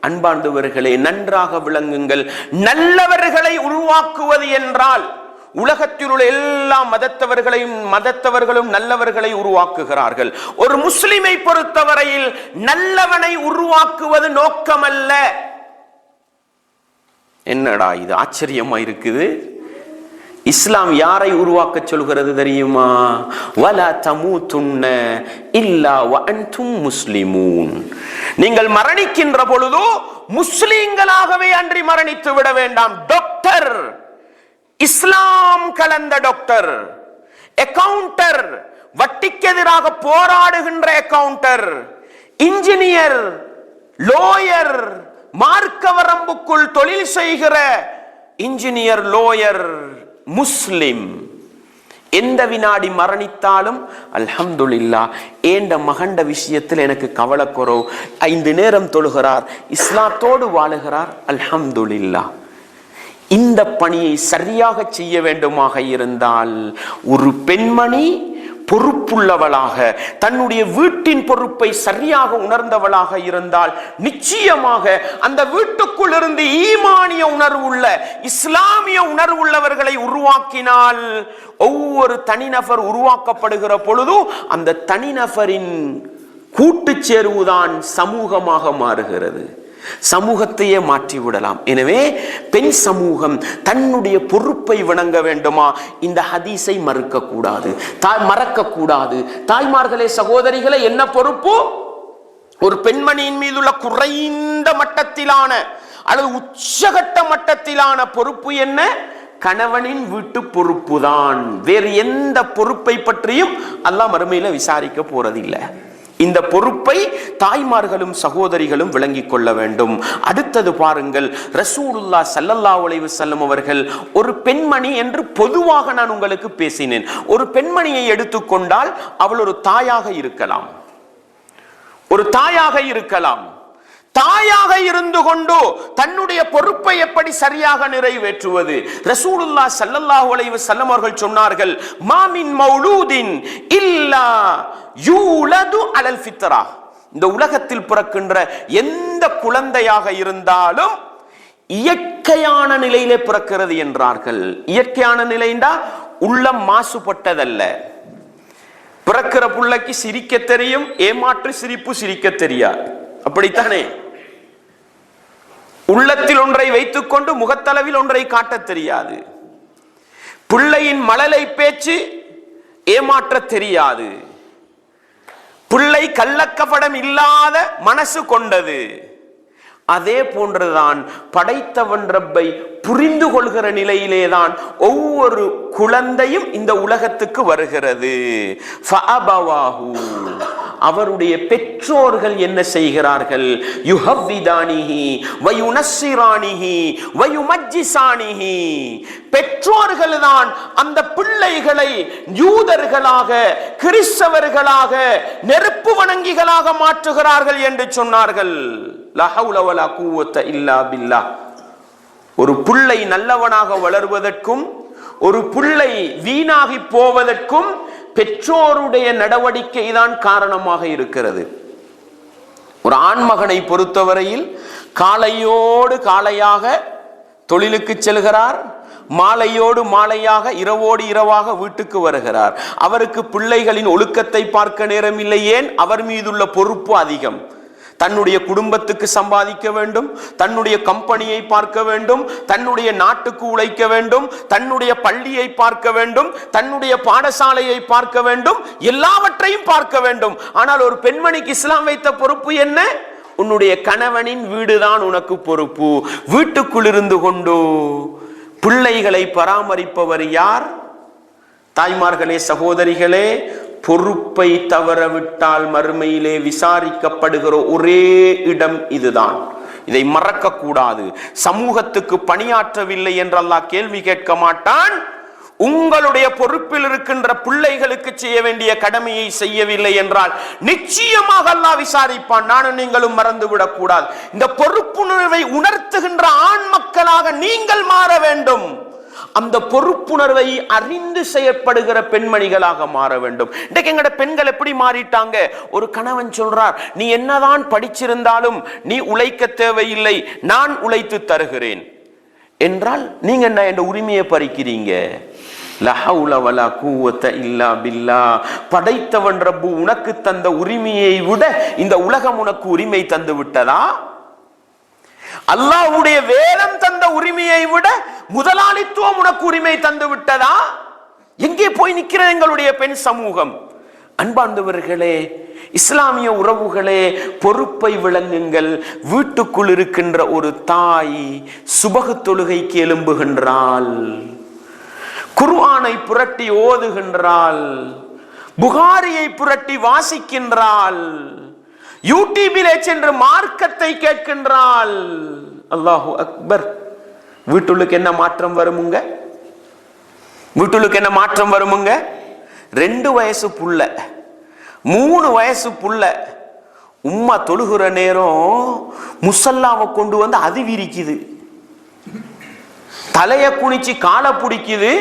[SPEAKER 1] அன்பார்ந்தவர்களே, நன்றாக விளங்குங்கள். நல்லவர்களை உருவாக்குவது என்றால் உலகத்தில் உள்ள எல்லா மதத்தவர்களும் நல்லவர்களை உருவாக்குகிறார்கள். ஒரு முஸ்லிமை பொறுத்தவரையில் நல்லவனை உருவாக்குவது நோக்கமல்ல. என்னடா இது ஆச்சரியமா இருக்குது? இஸ்லாம் யாரை உருவாக்க சொல்கிறது தெரியுமா? வலா தமூதுன்ன இல்லா வஅன்தும் முஸ்லிமூன். நீங்கள் மரணிக்கின்ற பொழுது முஸ்லிம்களாகவே அன்றி மரணித்து விட வேண்டாம். டாக்டர், இஸ்லாம் கலந்த டாக்டர், அக்கவுண்டர், வட்டிக்கு எதிராக போராடுகின்ற அக்கவுண்டர், இன்ஜினியர், லோயர், மார்க்க வரம்புக்குள் தொழில் செய்கிற இன்ஜினியர், லோயர், முஸ்லிம் எந்த வினாடி மரணித்தாலும் அல்ஹம்துலில்லாஹ், ஏண்ட மகண்ட விஷயத்தில் எனக்கு கவலை குறவு, 5 நேரம் தொழுகிறார், இஸ்லாத்தோடு வாழுகிறார், அல்ஹம்துலில்லாஹ். இந்த பணியை சரியாக செய்ய வேண்டுமாக இருந்தால் ஒரு பெண்மணி பொறுப்புள்ளவளாக, தன்னுடைய வீட்டின் பொறுப்பை சரியாக உணர்ந்தவளாக இருந்தால் நிச்சயமாக அந்த வீட்டுக்குள் இருந்து ஈமானிய உணர்வுள்ள, இஸ்லாமிய உணர்வுள்ளவர்களை உருவாக்கினால், ஒவ்வொரு தனிநபர் உருவாக்கப்படுகிற பொழுது அந்த தனிநபரின் கூட்டு சேர்வுதான் சமூகமாக மாறுகிறது. சமூகத்தையே மாற்றி விடலாம். எனவே பெண் சமூகம் தன்னுடைய பொறுப்பை வணங்க வேண்டுமா? இந்த ஹதீஸை மறக்கக்கூடாது. தாய்மார்களே, சகோதரிகளே, என்ன பொறுப்பு? ஒரு பெண்மணியின் மீதுள்ள குறைந்த மட்டத்திலான அல்லது உச்சகட்ட மட்டத்திலான பொறுப்பு என்ன? கணவனின் வீட்டு பொறுப்பு தான். வேறு எந்த பொறுப்பை பற்றியும் அல்லாஹ் மறுமையில விசாரிக்க போறதில்லை. இந்த பொறுப்பை தாய்மார்களும் சகோதரிகளும் விளங்கிக் கொள்ள வேண்டும். அடுத்தது பாருங்கள், ரசூலுல்லாஹ் ஸல்லல்லாஹு அலைஹி வஸல்லம் அவர்கள் ஒரு பெண்மணி என்று பொதுவாக நான் உங்களுக்கு பேசினேன். ஒரு பெண்மணியை எடுத்துக்கொண்டால் அவள் ஒரு தாயாக இருக்கலாம், ஒரு தாயாக இருக்கலாம். தாயாக இருந்து கொண்டு தன்னுடைய பொறுப்பை எப்படி சரியாக நிறைவேற்றுவது? ரசூலுல்லாஹ் ஸல்லல்லாஹு அலைஹி வஸல்லம் அவர்கள் சொன்னார்கள், மாமின் மௌலூதின் இல்லா யூலது அலல் ஃபித்ரா. இந்த உலகத்தில் பிறக்கின்ற எந்த குழந்தையாக இருந்தாலும் இயற்கையான நிலையிலே பிறக்கிறது என்றார்கள். இயற்கையான நிலைண்டா உள்ளம் மாசுபட்டதல்ல. பிறக்கிற புள்ளைக்கு சிரிக்க தெரியும், ஏமாற்று சிரிப்பு சிரிக்க தெரியாது, அப்படித்தானே? உள்ளத்தில் ஒன்றை வைத்துக் கொண்டு முகத்தளவில் ஒன்றை காட்ட தெரியாது. பிள்ளையின் மழலை பேச்சு ஏமாற்ற தெரியாது. பிள்ளை கள்ளக்கபடம் இல்லாத மனசு கொண்டது. அதே போன்றுதான் படைத்தவன் ரப்பை புரிந்து கொள்கிற நிலையிலேதான் ஒவ்வொரு குழந்தையும் இந்த உலகத்துக்கு வருகிறது. ஃபஅபவாஹு, அவருடைய பெற்றோர்கள் என்ன செய்கிறார்கள்? யுஹவ்விதானிஹி வயுனஸ்ஸிரானிஹி வயுமஜ்ஜிசானிஹி. பெற்றோர்கள் தான் அந்த பிள்ளைகளை யூதர்களாக, கிறிஸ்தவர்களாக, நெருப்பு வணங்கிகளாக மாற்றுகிறார்கள் என்று சொன்னார்கள். லா ஹவுல வலா குவத்த இல்லா பில்லாஹ். ஒரு பிள்ளை நல்லவனாக வளர்வதற்கும் ஒரு பிள்ளை வீணாகி போவதற்கும் பெற்றோருடைய நடவடிக்கை தான் காரணமாக இருக்கிறது. ஒரு ஆண்மகனை பொறுத்தவரையில் காலையோடு காலையாக தொழிலுக்கு செல்கிறார், மாலையோடு மாலையாக இரவோடு இரவாக வீட்டுக்கு வருகிறார். அவருக்கு பிள்ளைகளின் ஒழுக்கத்தை பார்க்க நேரம் இல்லை. ஏன்? அவர் மீதுள்ள பொறுப்பு அதிகம். தன்னுடைய குடும்பத்துக்கு சம்பாதிக்க வேண்டும், தன்னுடைய கம்பெனியை பார்க்க வேண்டும், தன்னுடைய நாட்டுக்கு உழைக்க வேண்டும், தன்னுடைய பள்ளியை பார்க்க வேண்டும், தன்னுடைய பாடசாலையை பார்க்க வேண்டும், எல்லாவற்றையும் பார்க்க வேண்டும். ஆனால் ஒரு பெண்மணிக்கு இஸ்லாம் வைத்த பொறுப்பு என்ன? உன்னுடைய கணவனின் வீடுதான் உனக்கு பொறுப்பு. வீட்டுக்குள் இருந்து கொண்டு பிள்ளைகளை பராமரிப்பவர் யார்? தாய்மார்களே, சகோதரிகளே, பொறுப்பை தவறவிட்டால் மறுமையிலே விசாரிக்கப்படுகிற ஒரே இடம் இதுதான். இதை மறக்க கூடாது. சமூகத்துக்கு பணியாற்றவில்லை என்று அல்லாஹ் கேள்வி கேட்க மாட்டான். உங்களுடைய பொறுப்பில் இருக்கின்ற பிள்ளைகளுக்கு செய்ய வேண்டிய கடமையை செய்யவில்லை என்றால் நிச்சயமாக அல்லாஹ் விசாரிப்பான். நானும் நீங்களும் மறந்துவிடக் கூடாது. இந்த பொறுப்புணர்வை உணர்த்துகின்ற ஆண் மக்களாக நீங்கள் மாற வேண்டும். அந்த பொறுப்புணர்வை அறிந்து செயற்படுகிற பெண்மணிகளாக மாற வேண்டும். இன்றைக்கு எங்கட பெண்கள் எப்படி மாறிட்டாங்க? ஒரு கணவன் சொல்றார், நீ என்னதான் படிச்சிருந்தாலும் நீ உழைக்க தேவையில்லை, நான் உழைத்து தருகிறேன் என்றால் நீங்க என்ன என்ற உரிமையை பறிக்கிறீங்க? படைத்தவன் ரப்பு உனக்கு தந்த உரிமையை விட இந்த உலகம் உனக்கு உரிமை தந்து விட்டதா? அல்லாஹ்வுடைய வேதம் தந்த உரிமையை விட முதலாளித்துவம் உனக்கு உரிமை தந்து விட்டதா? எங்கே போய் நிற்கிற எங்களுடைய பெண் சமூகம்? அன்பார்ந்தவர்களே, இஸ்லாமிய உறவுகளே, பொறுப்பை விளங்குங்கள். வீட்டுக்குள் இருக்கின்ற ஒரு தாய் சுபகு தொழுகைக்கு எழும்புகின்றாள், குர்ஆனை புரட்டி ஓதுகின்றாள், புகாரியை புரட்டி வாசிக்கின்றாள், யூடியூபிலே சென்று மார்க்கத்தை கேட்கின்றாள். அல்லாஹு அக்பர். வீட்டுக்கு என்ன மாற்றம் வருமுங்க? வீட்டுக்கு என்ன மாற்றம் வருமுங்க? 2 வயசு புள்ள, 3 வயசு புள்ள உம்மா தொழுகிற நேரம் முசல்லாவை கொண்டு வந்து அது விரிக்குது, தலைய குனிச்சு காலை பிடிக்குது,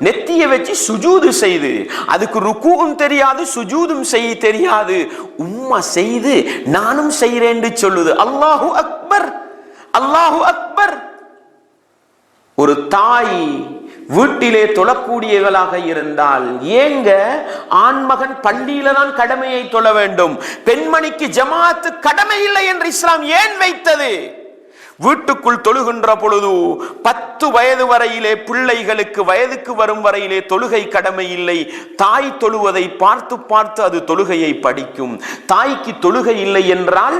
[SPEAKER 1] நெத்திய வச்சு சுஜூது செய்து, அதுக்கு ருக்குவும் தெரியாது, சுஜூதும் செய்ய தெரியாது. உம்மா செய்து நானும் செய்யறேன்னு சொல்லுது. அல்லாஹு அக்பர், அல்லாஹு அக்பர். ஒரு தாய் வீட்டிலே தொழக்கூடியவளாக இருந்தால் ஏங்க ஆண்மகன் பள்ளியில தான் கடமையை தொழ வேண்டும்? பெண்மணிக்கு ஜமாத்து கடமை இல்லை என்று இஸ்லாம் ஏன் வைத்தது? வீட்டுக்குள் தொழுகின்ற பொழுது 10 வயது வரையிலே பிள்ளைகளுக்கு வயதுக்கு வரும் வரையிலே தொழுகை கடமை இல்லை. தாய் தொழுவதை பார்த்து பார்த்து அது தொழுகையை படிக்கும். தாய்க்கு தொழுகை இல்லை என்றால்,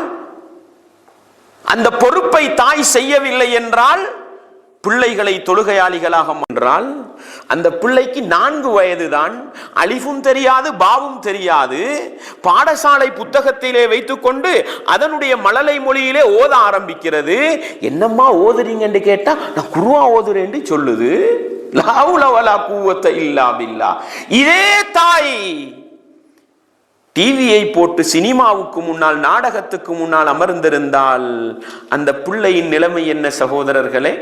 [SPEAKER 1] அந்த பொறுப்பை தாய் செய்யவில்லை என்றால், பிள்ளைகளை தொழுகையாளிகளாக என்றால், அந்த பிள்ளைக்கு 4 வயதுதான், அலிஃபும் தெரியாது, பாவும் தெரியாது. பாடசாலை புத்தகத்திலே வைத்துக்கொண்டு அதனுடைய மழலை மொழியிலே ஓத ஆரம்பிக்கிறது. என்னம்மா ஓதுறீங்கன்னு கேட்டா, நான் குர்ஆன் ஓதுறேன்னு சொல்லுது. லா ஹவுல வலா குவத்த இல்லா பில்லாஹ். இதே தாய் டிவியை போட்டு சினிமாவுக்கு முன்னால், நாடகத்துக்கு முன்னால் அமர்ந்திருந்தால் அந்த பிள்ளையின் நிலைமை என்ன சகோதரர்களே?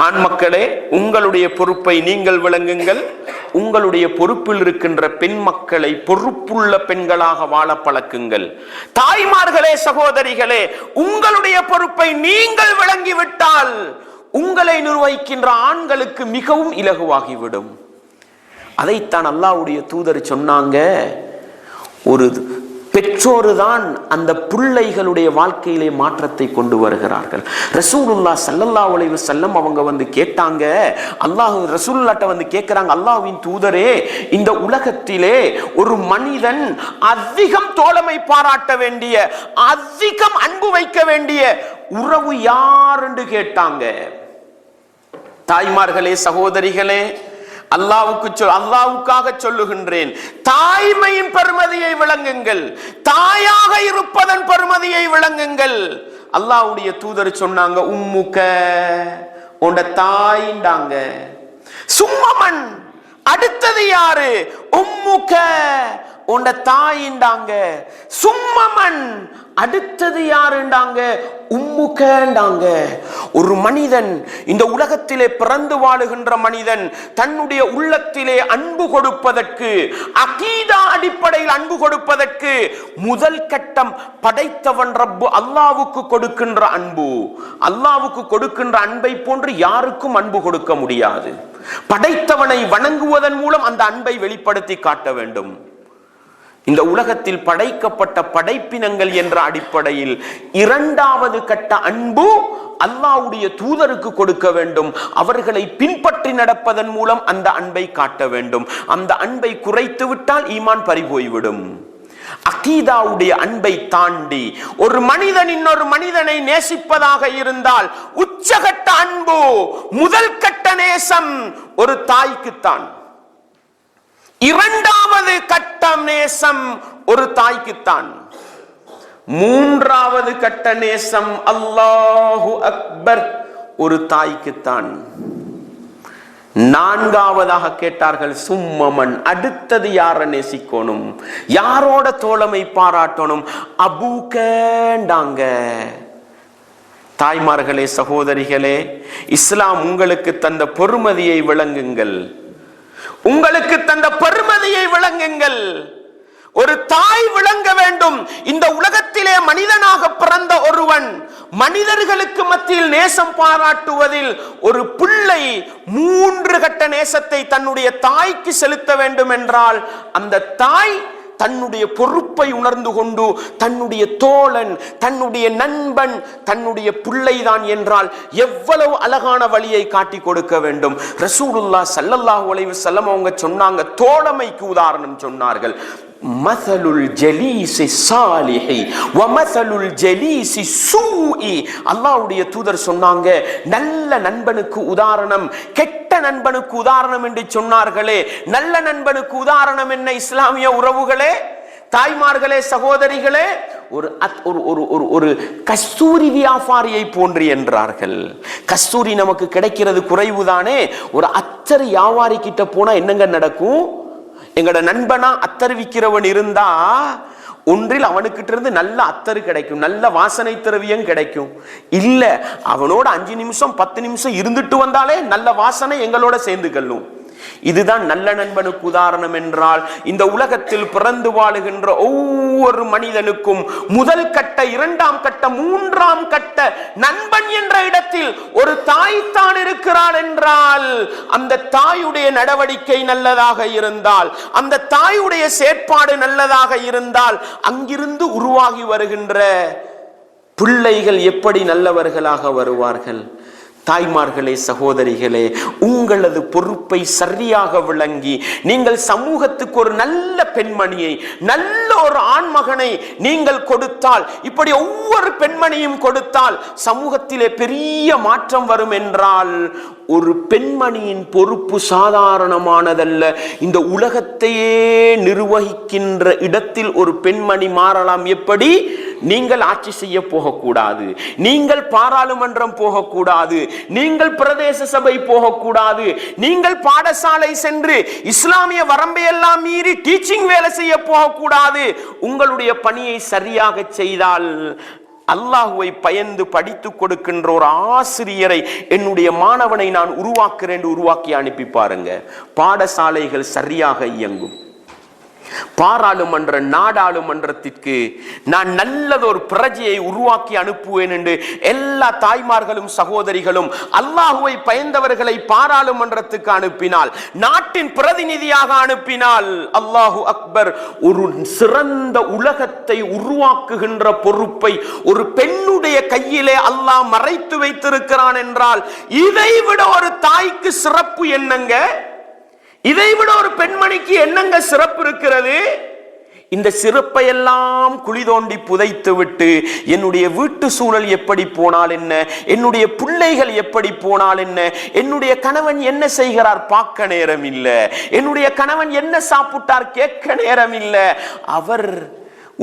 [SPEAKER 1] ஆண் மக்களே, உங்களுடைய பொறுப்பை நீங்கள் விளங்குங்கள். உங்களுடைய பொறுப்பில் இருக்கின்ற பெண் மக்களை பொறுப்புள்ள பெண்களாக வாழ பழக்குங்கள். தாய்மார்களே, சகோதரிகளே, உங்களுடைய பொறுப்பை நீங்கள் விளங்கிவிட்டால் உங்களை நிர்வகிக்கின்ற ஆண்களுக்கு மிகவும் இலகுவாகிவிடும். அதைத்தான் அல்லாஹ்வுடைய தூதர் சொன்னாங்க. ஒரு பெற்றோர் தான் அந்த பிள்ளைகளுடைய வாழ்க்கையிலே மாற்றத்தை கொண்டு வருகிறார்கள். ரசூலுல்லாஹ் ஸல்லல்லாஹு அலைஹி வஸல்லம் அவங்க வந்து கேட்டாங்க, அல்லாஹ் ரசூலுல்லாஹ்ட்ட வந்து கேட்கிறாங்க, அல்லாஹ்வின் தூதரே, இந்த உலகத்திலே ஒரு மனிதன் அதிகம் தோழமை பாராட்ட வேண்டிய, அதிகம் அன்பு வைக்க வேண்டிய உறவு யார் என்று கேட்டாங்க. தாய்மார்களே, சகோதரிகளே, அல்லாஹ்வுக்காக சொல்லுகின்றேன், தாய்மையின் பெருமதியை விளங்குங்கள். தாயாக இருப்பதன் பெருமதியை விளங்குங்கள். அல்லாஹ்வுடைய தூதர் சொன்னாங்க, உம்முக, உண்ட தாயிண்டாங்க. சும்மமன், அடுத்தது யாரு? உம்முக, உண்ட தாயிண்டாங்க. சும்மமன், அடுத்தது யாருண்டாங்க? உம்முகண்டாங்க. ஒரு மனிதன், இந்த உலகத்திலே பிறந்து வாழுகின்ற மனிதன் தன்னுடைய உள்ளத்திலே அன்பு கொடுப்பதற்கு, அகீதா அடிப்படையில் அன்பு கொடுப்பதற்கு முதல் கட்டம் படைத்தவன் ரப்பு அல்லாஹ்வுக்கு கொடுக்கின்ற அன்பு. அல்லாஹ்வுக்கு கொடுக்கின்ற அன்பை போன்று யாருக்கும் அன்பு கொடுக்க முடியாது. படைத்தவனை வணங்குவதன் மூலம் அந்த அன்பை வெளிப்படுத்தி காட்ட வேண்டும். இந்த உலகத்தில் படைக்கப்பட்ட படைப்பினங்கள் என்ற அடிப்படையில் இரண்டாவது கட்ட அன்பு அல்லாஹ்வுடைய தூதருக்கு கொடுக்க வேண்டும். அவர்களை பின்பற்றி நடப்பதன் மூலம் அந்த அன்பை காட்ட வேண்டும். அந்த அன்பை குறைத்து விட்டால் ஈமான் பறிபோய்விடும். அகீதாவுடைய அன்பை தாண்டி ஒரு மனிதன் இன்னொரு மனிதனை நேசிப்பதாக இருந்தால் உச்சகட்ட அன்பு, முதல் கட்ட நேசம் ஒரு தாய்க்குத்தான். இரண்டாவது கட்ட நேசம் ஒரு தாய்க்குத்தான். மூன்றாவது கட்ட நேசம் அல்லாஹு அக்பர் ஒரு தாய்க்குத்தான். நான்காவதாக கேட்டார்கள் சும்மமன், அடுத்தது யார நேசிக்கணும், யாரோட தோழமை பாராட்டணும்? அபூகண்டாங்க. தாய்மார்களே, சகோதரிகளே, இஸ்லாம் உங்களுக்கு தந்த பொறுமதியை விளங்குங்கள். உங்களுக்கு தந்த பெருமதியை விளங்குங்கள். ஒரு தாய் விளங்க வேண்டும். இந்த உலகத்திலே மனிதனாக பிறந்த ஒருவன் மனிதர்களுக்கு மத்தியில் நேசம் பாராட்டுவதில் ஒரு பிள்ளை 3 கட்ட நேசத்தை தன்னுடைய தாய்க்கு செலுத்த வேண்டும் என்றால் அந்த தாய் தன்னுடைய பொறுப்பை உணர்ந்து கொண்டு தன்னுடைய தோழன், தன்னுடைய நண்பன், தன்னுடைய பிள்ளைதான் என்றால் எவ்வளவு அழகான வழியை காட்டி கொடுக்க வேண்டும். ரசூலுல்லாஹ் ஸல்லல்லாஹு அலைஹி வஸல்லம் அவங்க சொன்னாங்க, தோழமைக்கு உதாரணம் சொன்னார்கள். மஸலுல் ஜலீஸி ஸாலிஹி வ மஸலுல் ஜலீஸி ஸூஇ. அல்லாஹ்வுடைய தூதர் சொன்னாங்க, நல்ல நண்பனுக்கு உதாரணம், கெட்ட நண்பனுக்கு உதாரணம் என்று சொன்னார்களே. நல்ல நண்பனுக்கு உதாரணம் என்ன? இஸ்லாமிய உறவுகளே, தாய்மார்களே, சகோதரிகளே, ஒரு கஸ்தூரி வியாபாரியை போன்று என்றார்கள். கஸ்தூரி நமக்கு கிடைக்கிறது குறைவுதானே. ஒரு அத்தர் வியாபாரி கிட்ட போனா என்னங்க நடக்கும்? எங்கட நண்பனா அத்தர் விக்கிறவன் இருந்தா ஒன்றில் அவனுக்கிட்ட இருந்து நல்ல அத்தரு கிடைக்கும், நல்ல வாசனை திரவியம் கிடைக்கும். இல்ல, அவனோட 5 நிமிஷம் 10 நிமிஷம் இருந்துட்டு வந்தாலே நல்ல வாசனை எங்களோட சேர்ந்து கொள்ளும். இதுதான் நல்ல நண்பனுக்கு உதாரணம் என்றால் இந்த உலகத்தில் பிறந்து வாழுகின்ற ஒவ்வொரு மனிதனுக்கும் முதல் கட்ட, இரண்டாம் கட்ட, மூன்றாம் கட்ட நண்பன் என்ற இடத்தில் ஒரு தாய் தான் இருக்கிறாள் என்றால் அந்த தாயுடைய நடவடிக்கை நல்லதாக இருந்தால், அந்த தாயுடைய செயற்பாடு நல்லதாக இருந்தால் அங்கிருந்து உருவாகி வருகின்ற பிள்ளைகள் எப்படி நல்லவர்களாக வருவார்கள்? தாய்மார்களே, சகோதரிகளே, உங்களது பொறுப்பை சரியாக விளங்கி நீங்கள் சமூகத்துக்கு ஒரு நல்ல பெண்மணியை, நல்ல ஒரு ஆண்மகனை நீங்கள் கொடுத்தால், இப்படி ஒவ்வொரு பெண்மணியும் கொடுத்தால் சமூகத்திலே பெரிய மாற்றம் வரும் என்றால் ஒரு பெண்மணியின் பொறுப்பு சாதாரணமானதல்ல. இந்த உலகத்தையே நிர்வகிக்கின்ற இடத்தில் ஒரு பெண்மணி மாறலாம். எப்படி? நீங்கள் ஆட்சி செய்ய போகக்கூடாது, நீங்கள் பாராளுமன்றம் போகக்கூடாது, நீங்கள் பிரதேச சபை போகக்கூடாது, நீங்கள் பாடசாலை சென்று இஸ்லாமிய வரம்பை எல்லாம் மீறி டீச்சிங் வேலை செய்ய போகக்கூடாது. உங்களுடைய பணியை சரியாக செய்தால் அல்லாஹுவை பயந்து படித்துக் கொடுக்கின்ற ஒரு ஆசிரியரை, என்னுடைய மாணவனை நான் உருவாக்குறேன், உருவாக்கி அனுப்பி பாருங்க. பாடசாலைகள் சரியாக இயங்கும். பாராளுமன்ற, நாடாளுமன்றத்திற்கு நான் நல்லதொரு பிரஜையை உருவாக்கி அனுப்புவேன் என்று எல்லா தாய்மார்களும் சகோதரிகளும் அல்லாஹுவை பயந்தவர்களை பாராளுமன்றத்துக்கு அனுப்பினால், நாட்டின் பிரதிநிதியாக அனுப்பினால், அல்லாஹு அக்பர், ஒரு சிறந்த உலகத்தை உருவாக்குகின்ற பொறுப்பை ஒரு பெண்ணுடைய கையிலே அல்லாஹ் மறைத்து வைத்திருக்கிறான் என்றால் இதைவிட ஒரு தாய்க்கு சிறப்பு என்னங்க? இதைவிட ஒரு பெண்மணிக்கு என்னங்க சிறப்பு இருக்கிறது? இந்த சிறப்பை எல்லாம் குழி தோண்டி புதைத்து விட்டு என்னுடைய வீட்டு சூழல் எப்படி போனால் என்ன, என்னுடைய பிள்ளைகள் எப்படி போனால் என்ன, என்னுடைய கணவன் என்ன செய்கிறார் பார்க்க நேரம் இல்லை, என்னுடைய கணவன் என்ன சாப்பிட்டார் கேட்க நேரம் இல்லை, அவர்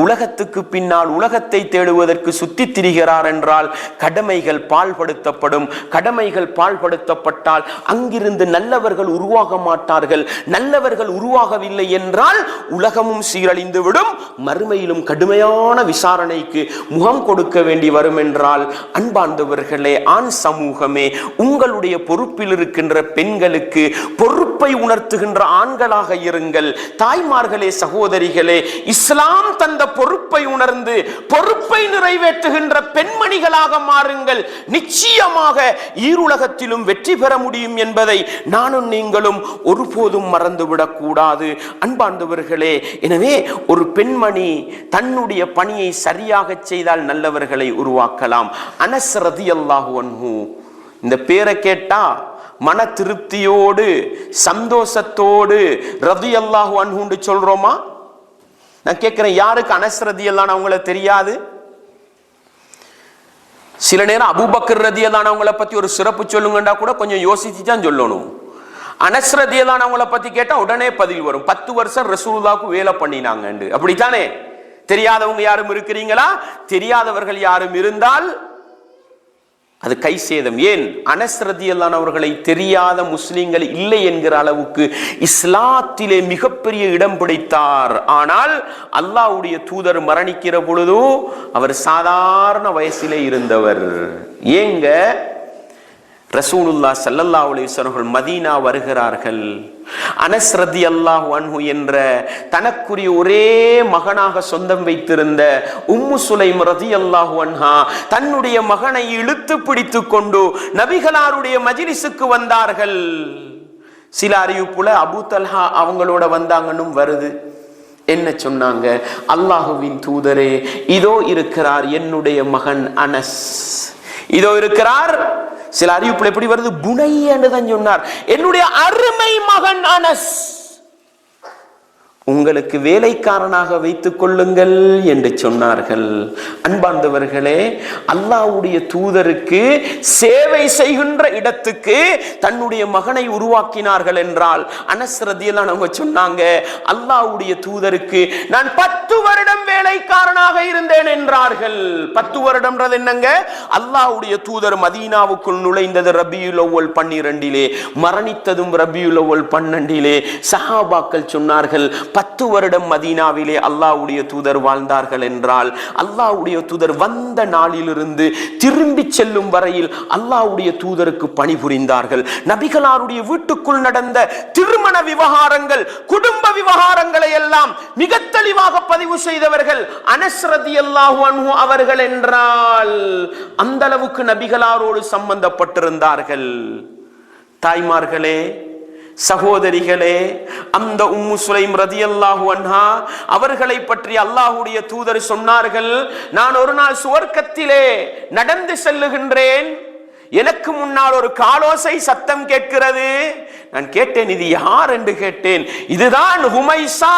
[SPEAKER 1] உலகத்துக்கு பின்னால் உலகத்தை தேடுவதற்கு சுத்தி திரிகிறார் என்றால் கடமைகள் பாழ்படுத்தப்படும். கடமைகள் பாழ்படுத்தப்பட்டால் அங்கிருந்து நல்லவர்கள் உருவாக மாட்டார்கள். நல்லவர்கள் உருவாகவில்லை என்றால் உலகமும் சீரழிந்துவிடும். மறுமையிலும் கடுமையான விசாரணைக்கு முகம் கொடுக்க வேண்டி வரும் என்றால், அன்பார்ந்தவர்களே, ஆண் சமூகமே, உங்களுடைய பொறுப்பில் இருக்கின்ற பெண்களுக்கு பொறுப்பை உணர்த்துகின்ற ஆண்களாக இருங்கள். தாய்மார்களே, சகோதரிகளே, இஸ்லாம் தந்த பொறுப்பை உணர்ந்து பொறுப்பை நிறைவேற்றுகின்ற பெண்மணிகளாக மாறுங்கள். நிச்சயமாக ஈருலகத்திலும் வெற்றி பெற முடியும் என்பதை நானும் நீங்களும் ஒருபோதும் மறந்துவிடக் கூடாது. அன்பார்ந்தவர்களே, எனவே ஒரு பெண்மணி தன்னுடைய பணியை சரியாக செய்தால் நல்லவர்களை உருவாக்கலாம். அனஸ் ரலியல்லாஹு அன்ஹு, இந்த பேரை கேட்டா மன திருப்தியோடு சந்தோஷத்தோடு ரலியல்லாஹு அன்ஹுன்னு சொல்றோமா? நான் கேட்கிறேன், யாருக்கு அனஸ் ரலியல்லாஹு அவங்கள தெரியாது? சில நேரம் அபூபக்கர் ரலியல்லாஹு அவங்கள பத்தி ஒரு சிறப்பு சொல்லுங்கண்டா கூட கொஞ்சம் யோசிச்சு தான் சொல்லணும். அனஸ் ரலியல்லாஹு அவங்கள பத்தி கேட்டா உடனே பதில் வரும், 10 வருஷம் ரசூலுல்லாஹ்வுக்கு வேலை பண்ணினாங்க. அப்படித்தானே? தெரியாதவங்க யாரும் இருக்கிறீங்களா? தெரியாதவர்கள் யாரும் இருந்தால் அது கை சேதம். ஏன்? அனஸ் ரலியல்லாஹு அவர்களை தெரியாத முஸ்லிம்கள் இல்லை என்கிற அளவுக்கு இஸ்லாத்திலே மிகப்பெரிய இடம் பிடித்தார். ஆனால் அல்லாஹ்வுடைய தூதர் மரணிக்கிற பொழுது அவர் சாதாரண வயசிலே இருந்தவர். ஏங்க? ரசூலுல்லாஹ் ஸல்லல்லாஹு அலைஹி வஸல்லம் மதீனா வருகிறார்கள். அனஸ் ரலியல்லாஹு அன்ஹு என்ற தனக்குரிய ஒரே மகனாக சொந்தம் வைத்திருந்த உம்மு சுலைம் ரலியல்லாஹு அன்ஹா தன்னுடைய மகனை இழுத்து பிடித்து கொண்டு நபிகளாருடைய மஜ்லிஸுக்கு வந்தார்கள். சில அறிவிப்புல அபூ தல்ஹா அவங்களோட வந்தாங்கன்னு வருது. என்ன சொன்னாங்க? அல்லாஹுவின் தூதரே, இதோ இருக்கிறார் என்னுடைய மகன் அனஸ், இதோ இருக்கிறார். சில அறிவிப்புல எப்படி வருது? புனை என்று தான் சொன்னார், என்னுடைய அருமை மகன் அனஸ், உங்களுக்கு வேலைக்காரனாக வைத்துக் கொள்ளுங்கள் என்று சொன்னார்கள். அன்பார்ந்தவர்களே, அல்லாஹ்வுடைய தூதருக்கு சேவை செய்கின்ற இடத்துக்கு தன்னுடைய மகனை உருவாக்கினார்கள் என்றால் அனஸ் ரலியல்லாஹு அன்ஹு சொன்னாங்க, அல்லாஹ்வுடைய தூதருக்கு நான் 10 வருடம் வேலைக்காரனாக இருந்தேன் என்றார்கள். 10 வருடம்ன்றது என்னங்க? அல்லாஹ்வுடைய தூதர் மதீனாவுக்குள் நுழைந்தது ரபியுல் அவ்வல் 12, மரணித்ததும் ரபியுல் அவ்வல் 12. சஹாபாக்கள் சொன்னார்கள், 10 வருடம் மதீனாவிலே அல்லாஹ்வுடைய தூதர் வாழ்ந்தார்கள் என்றால் அல்லாஹ்வுடைய தூதர் வந்த நாளிலிருந்து திரும்பி செல்லும் வரையில் அல்லாஹ்வுடைய தூதருக்கு பணிபுரிந்தார்கள். நபிகளாருடைய வீட்டுக்குள் நடந்த திருமண விவகாரங்கள், குடும்ப விவகாரங்களை எல்லாம் மிக தெளிவாக பதிவு செய்தவர்கள் அனஸ் ரலியல்லாஹு அன்ஹு அவர்கள் என்றால் அந்த அளவுக்கு நபிகளாரோடு சம்பந்தப்பட்டிருந்தார்கள். தாய்மார்களே, சகோதரிகளே, அந்த உம்மு சுலைம் ரலியல்லாஹு அன்ஹா அவர்களை பற்றி அல்லாஹ்வுடைய தூதர் சொன்னார்கள், நான் ஒரு நாள் சுவர்க்கத்திலே நடந்து செல்லுகின்றேன், எனக்கு முன்னால் ஒரு காலோசை சத்தம் கேட்கிறது. நான் கேட்டேன், இது யார் என்று கேட்டேன். இதுதான் ஹுமைசா,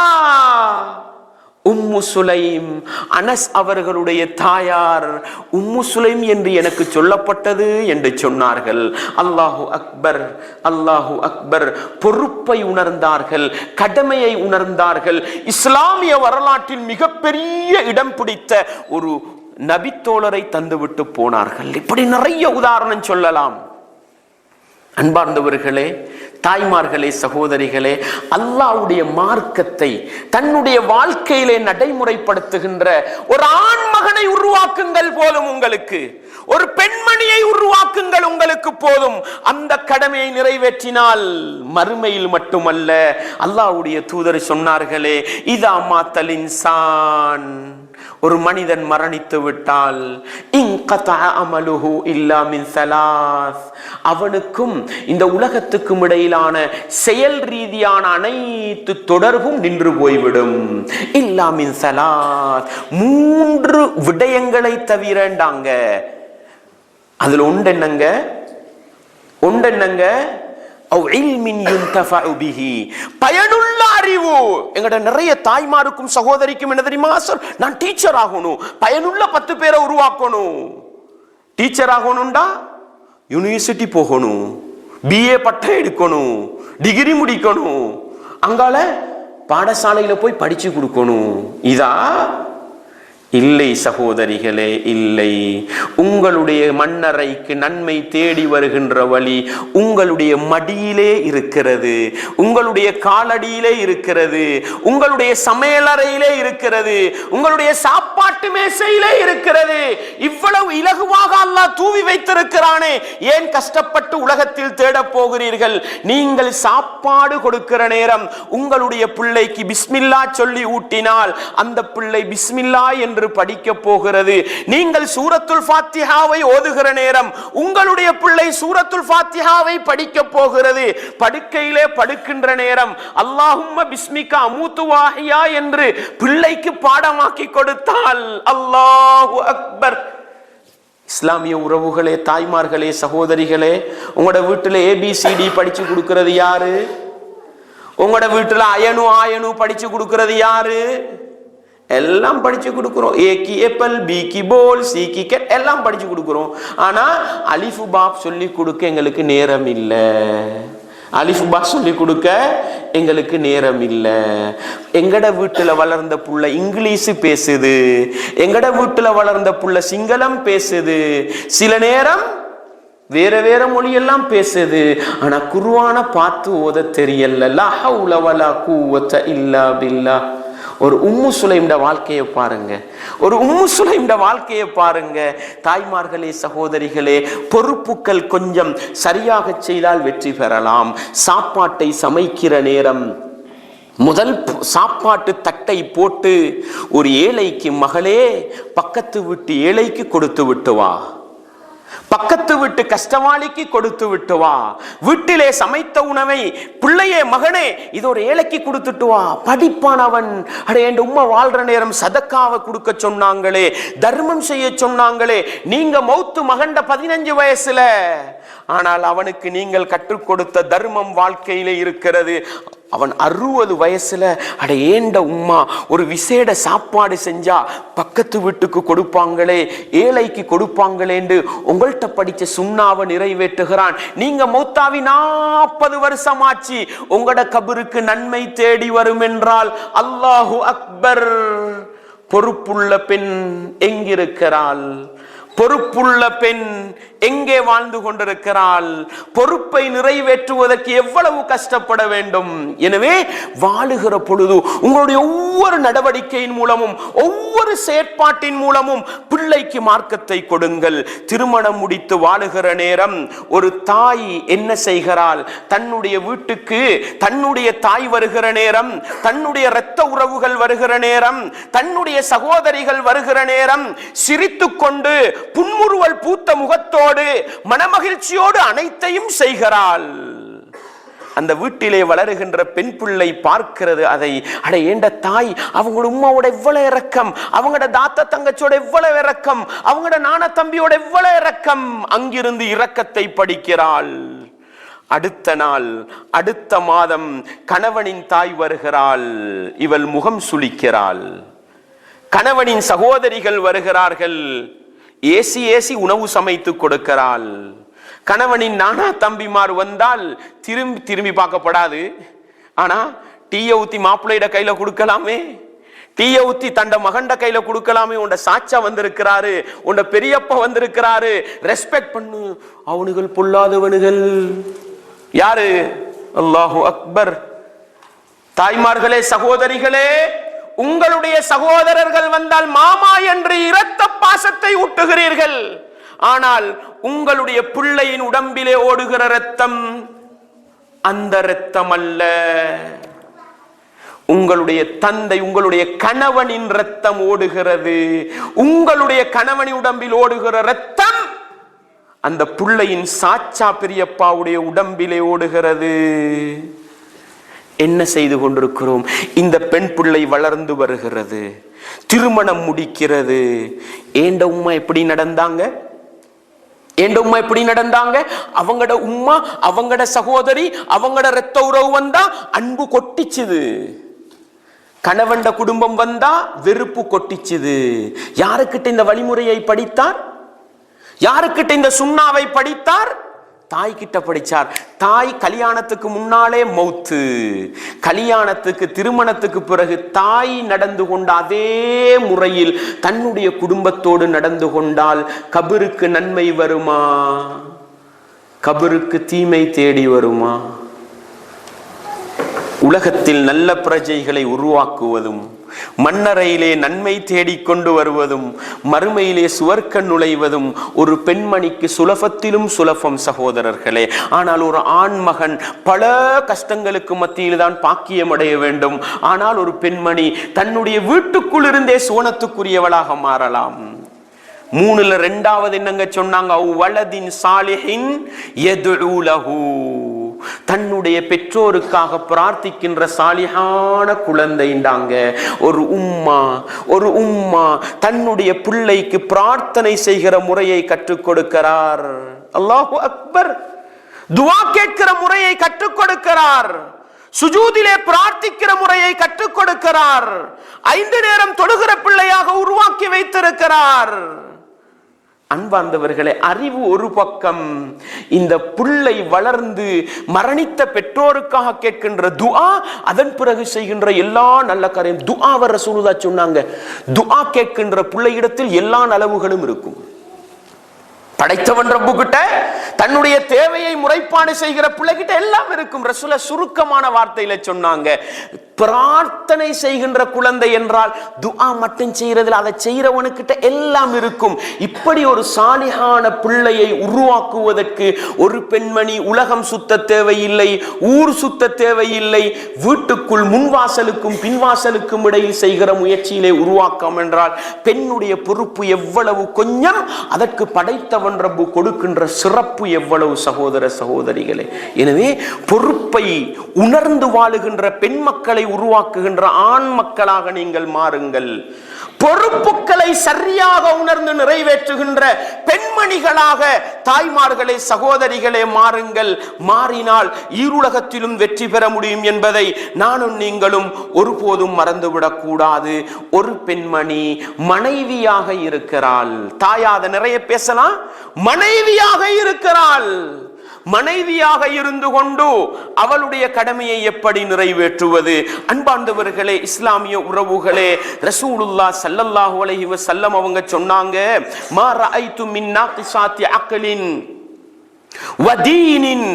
[SPEAKER 1] உம்மு சுலைம், அனஸ் அவர்களுடைய தாயார் உம்மு சுலைம் என்று எனக்கு சொல்லப்பட்டது என்று சொன்னார்கள். அல்லாஹு அக்பர், அல்லாஹு அக்பர். பொறுப்பை உணர்ந்தார்கள், கடமையை உணர்ந்தார்கள். இஸ்லாமிய வரலாற்றில் மிகப்பெரிய இடம் பிடித்த ஒரு நபித்தோழரை தந்துவிட்டு போனார்கள். இப்படி நிறைய உதாரணம் சொல்லலாம். அன்பார்ந்தவர்களே, தாய்மார்களே, சகோதரிகளே, அல்லாஹ்வுடைய மார்க்கத்தை தன்னுடைய வாழ்க்கையிலே நடைமுறைப்படுத்துகின்ற ஒரு ஆண் மகனை உருவாக்குங்கள் போதும், உங்களுக்கு ஒரு பெண்மணியை உருவாக்குங்கள் உங்களுக்கு போதும். அந்த கடமையை நிறைவேற்றினால் மறுமையில் மட்டுமல்ல, அல்லாஹ்வுடைய தூதர் சொன்னார்களே, இதா மாத்தல் இன்சான், ஒரு மனிதன் மரணித்து விட்டால் இன்கதஅ அமலுஹு இல்லா மின் ஸலாஸ், அவனுக்கும் இந்த உலகத்துக்கும் இடையிலான செயல் ரீதியான அனைத்து தொடர்பும் நின்று போய்விடும். இல்லா மின் ஸலாஸ், 3 விடயங்களை தவிரண்டாங்க. அதுல ஒன்றென்னங்க? பயனுள்ள அறிவு. எங்கட நிறைய தாய்மாருக்கும் சகோதரிக்கும் என்ன தெரியுமா? நான் டீச்சர் ஆகணும், பயனுள்ள 10 பேரை உருவாக்கணும். டீச்சர் ஆகணும்டா யூனிவர்சிட்டி போகணும், BA பட்டம் எடுக்கணும், டிகிரி முடிக்கணும், அங்கால பாடசாலையில போய் படிச்சு கொடுக்கணும். இதா இல்லை சகோதரிகளே, இல்லை. உங்களுடைய மண்ணறைக்கு நன்மை தேடி வருகின்ற வழி உங்களுடைய மடியிலே இருக்கிறது, உங்களுடைய காலடியிலே இருக்கிறது, உங்களுடைய சமையலறையிலே இருக்கிறது, உங்களுடைய சாப்பாட்டு மேசையிலே இருக்கிறது. இவ்வளவு இலகுவாக அல்லாஹ் தூவி வைத்திருக்கிறானே, ஏன் கஷ்டப்பட்டு உலகத்தில் தேடப் போகிறீர்கள்? நீங்கள் சாப்பாடு கொடுக்கிற நேரம் உங்களுடைய பிள்ளைக்கு பிஸ்மில்லா சொல்லி ஊட்டினால் அந்த பிள்ளை பிஸ்மில்லா என்று படிக்க போகிறது. நீங்கள் சூரத்துல் ஃபாத்திஹாவை ஓதுகிற நேரம் உங்களுடைய பிள்ளை சூரத்துல் ஃபாத்திஹாவை படிக்க போகிறது. படுக்கையிலே படுக்கின்ற நேரம் அல்லாஹும்ம பிஸ்மிகா அமூது வாஹியா என்று பிள்ளைக்கு பாடமாக்கி கொடுத்தால் அல்லாஹு அக்பர். இஸ்லாமிய உறவுகளே, தாய்மார்களே, சகோதரிகளே, உங்களோட வீட்டில் ABCD படிச்சு கொடுக்கிறது யாரு? உங்களோட வீட்டில் அயனு படிச்சு கொடுக்கிறது யாரு? எல்லாம் படிச்சு கொடுக்கிறோம். ஏக்கி ஏப்பல், பிக்கு போல், சிக்கு கேட் எல்லாம் படிச்சு கொடுக்கிறோம். ஆனா அலிஃபு பாப் சொல்லி கொடுக்க எங்களுக்கு நேரம் இல்லை. அலிஃபு பாப் சொல்லி கொடுக்க எங்களுக்கு நேரம் இல்லை. எங்கட வீட்டுல வளர்ந்த புள்ள இங்கிலீஷ் பேசுது, எங்கட வீட்டுல வளர்ந்த புள்ள சிங்களம் பேசுது, சில நேரம் வேற வேற மொழியெல்லாம் பேசுது. ஆனா குர்ஆன பார்த்து ஓத தெரியல. லா ஹவ்ல வலா குவத்த இல்லா பில்லாஹ். ஒரு உம்மு சுலைம்ட வாழ்க்கையை பாருங்க, ஒரு உம்மு சுலைம்ட வாழ்க்கையை பாருங்க. தாய்மார்களே, சகோதரிகளே, பொறுப்புகள் கொஞ்சம் சரியாக செய்தால் வெற்றி பெறலாம். சாப்பாட்டை சமைக்கிற நேரம் முதல் சாப்பாட்டு தட்டை போட்டு ஒரு ஏழைக்கு, மகளே பக்கத்து வீட்டு ஏழைக்கு கொடுத்து விட்டு வா, பக்கத்து வீட்டு கஷ்டவாளிக்கு கொடுத்து விட்டு வா. வீட்டிலே சமைத்த உணவை பிள்ளையே, மகனே இது ஒரு ஏழைக்கு கொடுத்துட்டு வா. படிப்பான் அவன். அடே, என் உம்மா வாழ்ற நேரம் சதக்காவை கொடுக்க சொன்னாங்களே, தர்மம் செய்ய சொன்னாங்களே, நீங்க மௌத்து மகண்ட 15 வயசுல. ஆனால் அவனுக்கு நீங்கள் கற்றுக் கொடுத்த தர்மம் வாழ்க்கையிலே இருக்கிறது. அவன் 60 வயசுல அட ஏண்ட உம்மா ஒரு விசேட சாப்பாடு செஞ்சா பக்கத்து வீட்டுக்கு கொடுப்பாங்களே, ஏழைக்கு கொடுப்பாங்களேன்னு உங்கள்கிட்ட படிச்ச சுண்ணாவை நிறைவேற்றுகிறான். நீங்க மௌத்தாவி 40 வருஷம் ஆச்சு, உங்களோட கபருக்கு நன்மை தேடி வரும் என்றால் அல்லாஹு அக்பர். பொறுப்புள்ள பெண் எங்கிருக்கிறாள்? பொறுப்புள்ள பெண் எங்கே வாழ்ந்து கொண்டிருக்கிறாள்? பொறுப்பை நிறைவேற்றுவதற்கு எவ்வளவு கஷ்டப்பட வேண்டும். எனவே வாழுகிற பொழுது உங்களுடைய ஒவ்வொரு நடவடிக்கையின் மூலமும், ஒவ்வொரு செயற்பாட்டின் மூலமும் பிள்ளைக்கு மார்க்கத்தை கொடுங்கள். திருமணம் முடித்து வாழுகிற நேரம் ஒரு தாய் என்ன செய்கிறாள்? தன்னுடைய வீட்டுக்கு தன்னுடைய தாய் வருகிற நேரம், தன்னுடைய இரத்த உறவுகள் வருகிற நேரம், தன்னுடைய சகோதரிகள் வருகிற நேரம் சிரித்துக் கொண்டு புன்முறுவல் பூத்த முகத்தோடு மனமகிழ்ச்சியோடு அனைத்தையும் செய்கிறாள். அந்த வீட்டிலே வளருகின்ற பெண் பிள்ளை பார்க்கிறது அதை. அட ஏண்ட தாய், அவங்களோட உம்மாவோட எவ்வளவு இரக்கம், அவங்களோட தாத்தா தங்கச்சோட எவ்வளவு இரக்கம், அவங்களோட நான தம்பியோட எவ்வளவு இரக்கம். அங்கிருந்து இரக்கத்தை படிக்கிறாள். அடுத்த நாள், அடுத்த மாதம் கணவனின் தாய் வருகிறாள். இவள் முகம் சுளிக்கிறாள். கணவனின் சகோதரிகள் வருகிறார்கள். ஏசி உணவு சமைத்து கொடுக்கிறாள். கணவனின் நானா தம்பிமார் வந்தால் திரும்பி பார்க்கப்படாது. ஆனா டீயை ஊத்தி மாப்பிள்ளையிட கையில கொடுக்கலாமே, டீயை ஊத்தி தண்ட மகண்ட கையில கொடுக்கலாமே. உண்ட சாச்சா வந்திருக்கிறாரு, உண்ட பெரியப்பா வந்திருக்கிறாரு, ரெஸ்பெக்ட் பண்ணு. அவனுகள் பொல்லாதவனுகள். யாரு? அல்லாஹு அக்பர். தாய்மார்களே, சகோதரிகளே, உங்களுடைய சகோதரர்கள் வந்தால் மாமா என்று இரத்த பாசத்தை ஊட்டுகிறீர்கள். ஆனால் உங்களுடைய பிள்ளையின் உடம்பிலே ஓடுகிற இரத்தம் அந்த இரத்தம் அல்ல. உங்களுடைய தந்தை, உங்களுடைய கணவனின் இரத்தம் ஓடுகிறது. உங்களுடைய கணவனின் உடம்பில் ஓடுகிற இரத்தம் அந்த பிள்ளையின் சாச்சா பெரியப்பாவுடைய உடம்பிலே ஓடுகிறது. என்ன செய்து கொண்டிருக்கிறோம்? இந்த பெண் பிள்ளை வளர்ந்து வருகிறது, திருமணம் முடிக்கிறது. ஏண்ட உம்மா எப்படி நடந்தாங்க? ஏண்ட உம்மா எப்படி நடந்தாங்க? அவங்கட உம்மா, அவங்கட சகோதரி, அவங்கட இரத்த உறவு வந்தா அன்பு கொட்டிச்சுது. கணவண்ட குடும்பம் வந்தா வெறுப்பு கொட்டிச்சுது. யாருக்கிட்ட இந்த வழிமுறையை படித்தார்? யாருக்கிட்ட இந்த சுண்ணாவை படித்தார்? தாய் கிட்ட படிச்சார். தாய் கல்யாணத்துக்கு முன்னாலே மௌத்து, கல்யாணத்துக்கு திருமணத்துக்கு பிறகு தாய் நடந்து கொண்ட அதே முறையில் தன்னுடைய குடும்பத்தோடு நடந்து கொண்டால் கபருக்கு நன்மை வருமா, கபருக்கு தீமை தேடி வருமா? உலகத்தில் நல்ல பிரஜைகளை உருவாக்குவதும் மன்னரையிலே நன்மை தேடிக்கொண்டு வருவதும் மறுமையிலே சுவர்க்க நுழைவதும் ஒரு பெண்மணிக்கு சுலபத்திலும் சுலபம் சகோதரர்களே. ஆனால் ஒரு ஆண் மகன் பல கஷ்டங்களுக்கு மத்தியில் தான் பாக்கியம் அடைய வேண்டும். ஆனால் ஒரு பெண்மணி தன்னுடைய வீட்டுக்குள் இருந்தே சுவனத்துக்குரியவளாக மாறலாம். 3ல் 2வது என்னங்க சொன்னாங்க? வலதின் சாலிஹின் யதுஉ லஹு, தன்னுடைய பெற்றோருக்காக பிரார்த்திக்கின்ற சாலிஹான குழந்தைண்டாங்க. ஒரு உம்மா தன்னுடைய பிள்ளைக்கு பிரார்த்தனை செய்கிற முறையை கற்றுக் கொடுக்கிறார். அல்லாஹு அக்பர். துஆ கேட்கிற முறையை கற்றுக் கொடுக்கிறார். சுஜூதிலே பிரார்த்திக்கிற முறையை கற்றுக் கொடுக்கிறார். 5 நேரம் தொழுகிற பிள்ளையாக உருவாக்கி வைத்திருக்கிறார். அன்பார்ந்தவர்களே, அறிவு ஒரு பக்கம், இந்த புள்ளை வளர்ந்து மரணித்த பெற்றோருக்காக கேட்கின்ற துஆ, அதன் பிறகு செய்கின்ற எல்லா நல்ல காரியம். துஆவை ரசூலுல்லாஹ் சொன்னாங்க, துஆ கேட்கின்ற பிள்ளையிடத்தில் எல்லா நலவுகளும் இருக்கும். படைத்தவன் ரப்பு கிட்ட தன்னுடைய தேவையை முறைப்பாடு செய்கிற பிள்ளைகிட்ட எல்லாம் இருக்கும். ரசூலுல்லாஹ் சுருக்கமான வார்த்தையில சொன்னாங்க, பிரார்த்தனை செய்கின்ற குழந்தை என்றால் துஆ மட்டும் செய்யறதில் அதை செய்யறவனுக்கிட்ட எல்லாம் இருக்கும். இப்படி ஒரு சாலிஹான பிள்ளையை உருவாக்குவதற்கு ஒரு பெண்மணி உலகம் சுத்த தேவையில்லை, ஊர் சுத்த தேவையில்லை. வீட்டுக்குள் முன்வாசலுக்கும் பின்வாசலுக்கும் இடையில் செய்கிற முயற்சியிலே உருவாக்கம் என்றால் பெண்ணுடைய பொறுப்பு எவ்வளவு கொஞ்சம், அதற்கு படைத்தவன் ரப்பு கொடுக்கின்ற சிறப்பு எவ்வளவு சகோதர சகோதரிகளே. எனவே பொறுப்பை உணர்ந்து வாழுகின்ற பெண் மக்களை உருவாக்குகின்ற ஆண் மக்களாக நீங்கள் மாறுங்கள். பொறுப்புகளை சரியாக உணர்ந்து நிறைவேற்றுகின்ற பெண்மணிகளாக தாய்மார்களே சகோதரிகளே மாறுங்கள். மாறினால் ஈருலகத்திலும் வெற்றி பெற முடியும் என்பதை நானும் நீங்களும் ஒருபோதும் மறந்துவிடக் கூடாது. ஒரு பெண்மணி மனைவியாக இருக்கிறாள், தாயாத நிறைய பேசலாம், மனைவியாக இருக்கிறாள். மனைவியாக இருந்து கொண்டு அவளுடைய கடமையை எப்படி நிறைவேற்றுவது? அன்பார்ந்தவர்களே, இஸ்லாமிய உறவுகளே, ரசூலுல்லாஹ் ஸல்லல்லாஹு அலைஹி வஸல்லம் அவங்க சொன்னாங்க, மா ரஅய்து மின் நாகிசாத்தி அக்லின் வதீனின்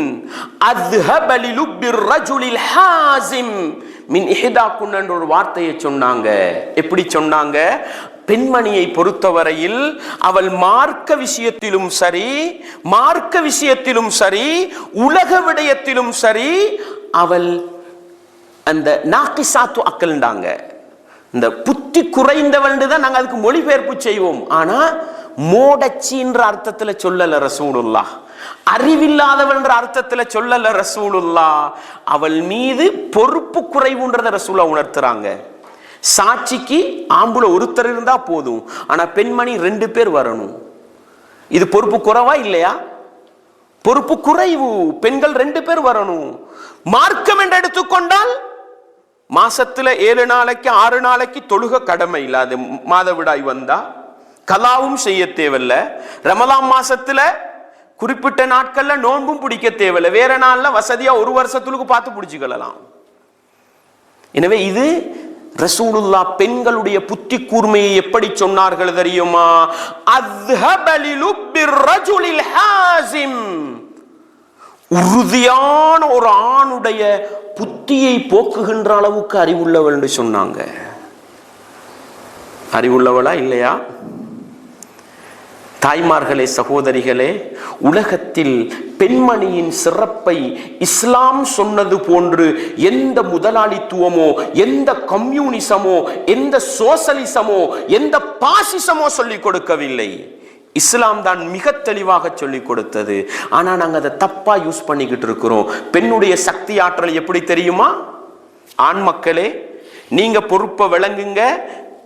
[SPEAKER 1] அஸ்ஹப லிலுப்பிர் ரஜுலில் ஹாஸிம் மின் இஹ்தாக்குன் என்ற ஒரு வார்த்தையை சொன்னாங்க. எப்படி சொன்னாங்க? பெண்மணியை பொறுத்தவரையில் அவள் மார்க்க விஷயத்திலும் சரி, உலக விடயத்திலும் சரி, அவள் அந்த நாகிசாத்து அக்கல்ண்டாங்க, இந்த புத்தி குறைந்தவள் தான் நாங்கள் அதுக்கு மொழிபெயர்ப்பு செய்வோம். ஆனா மோடச்சின்ற அர்த்தத்துல சொல்லல ரசூலுல்லாஹ், அறிவில்லாதவள் என்ற அர்த்தத்துல சொல்லல ரசூலுல்லாஹ். அவள் மீது பொறுப்பு குறைவுன்றத ரசூலுல்லாஹ் உணர்த்துறாங்க. சாட்சிக்கு ஆம்புல ஒருத்தர் இருந்தா போதும், ஆனா பெண்மணி 2 பேர் வரணும். இது பொறுப்பு குறைவா இல்லையா? பொறுப்பு குறைவு. பெண்கள் 2 பேர் வரணும். மார்க்கம் என்று எடுத்துக்கொண்டால் மாசத்துல 7 நாளைக்கு 6 நாளைக்கு தொழுக கடமை இல்லாத மாதவிடாய் வந்தா கலாவும் செய்ய தேவையில்ல. ரமலான் மாசத்துல குறிப்பிட்ட நாட்கள்ல நோன்பும் பிடிக்க தேவையில்லை. வேற நாள்ல வசதியா 1 வருஷத்துக்கு பார்த்து பிடிச்சுக்கலாம். எனவே இது ரசூலுல்லாஹ் பெண்களுடைய புத்தி கூர்மையை எப்படி சொன்னார்கள் தெரியுமா? அஸ்ஹப லிலுப்பிர் ரஜுலில் ஹாஸிம், உறுதியான ஒரு ஆணுடைய புத்தியை போக்குகின்ற அளவுக்கு அறிவுள்ளவள் என்று சொன்னாங்க. அறிவுள்ளவளா இல்லையா? தாய்மார்களே சகோதரிகளே, உலகத்தில் பெண்மணியின் சிறப்பை இஸ்லாம் சொன்னது போன்று எந்த முதலாளித்துவமோ, எந்த கம்யூனிசமோ, எந்த சோசலிசமோ, எந்த பாசிசமோ சொல்லிக் கொடுக்கவில்லை. இஸ்லாம் தான் மிக தெளிவாக சொல்லிக் கொடுத்தது. ஆனா நாங்க அதை தப்பா யூஸ் பண்ணிக்கிட்டு இருக்கிறோம். பெண்ணுடைய சக்தி ஆற்றல் எப்படி தெரியுமா? ஆண் மக்களே, நீங்க பொறுப்பை விளங்குங்க,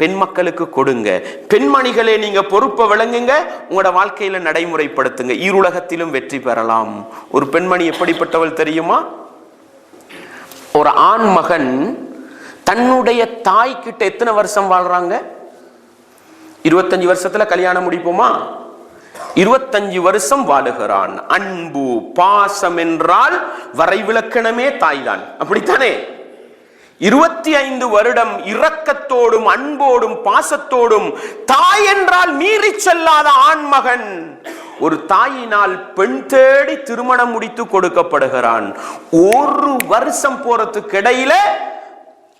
[SPEAKER 1] பெண் மக்களுக்கு கொடுங்க. பெண்மணிகளே, நீங்க பொறுப்பை விளங்குங்க, உங்களோட வாழ்க்கையில நடைமுறைப்படுத்துங்க, ஈருலகத்திலும் வெற்றி பெறலாம். ஒரு பெண்மணி எப்படிப்பட்டவள் தெரியுமா? ஒரு ஆண் மகன் தன்னுடைய தாய் கிட்ட எத்தனை வருஷம் வாழ்றாங்க? 25 வருஷத்துல கல்யாணம் முடிப்போமா? 25 வருஷம் வாழுகிறான். அன்பு பாசம் என்றால் வரைவிலக்கணமே தாய்தான், அப்படித்தானே? 25 வருடம் இரக்கத்தோடும் அன்போடும் பாசத்தோடும் தாய் என்றால் மீறி செல்லாத ஆண்மகன் ஒரு தாயினால் பெண் தேடி திருமணம் முடித்து கொடுக்கப்படுகிறான். ஒரு வருஷம் போறதுக்கு இடையில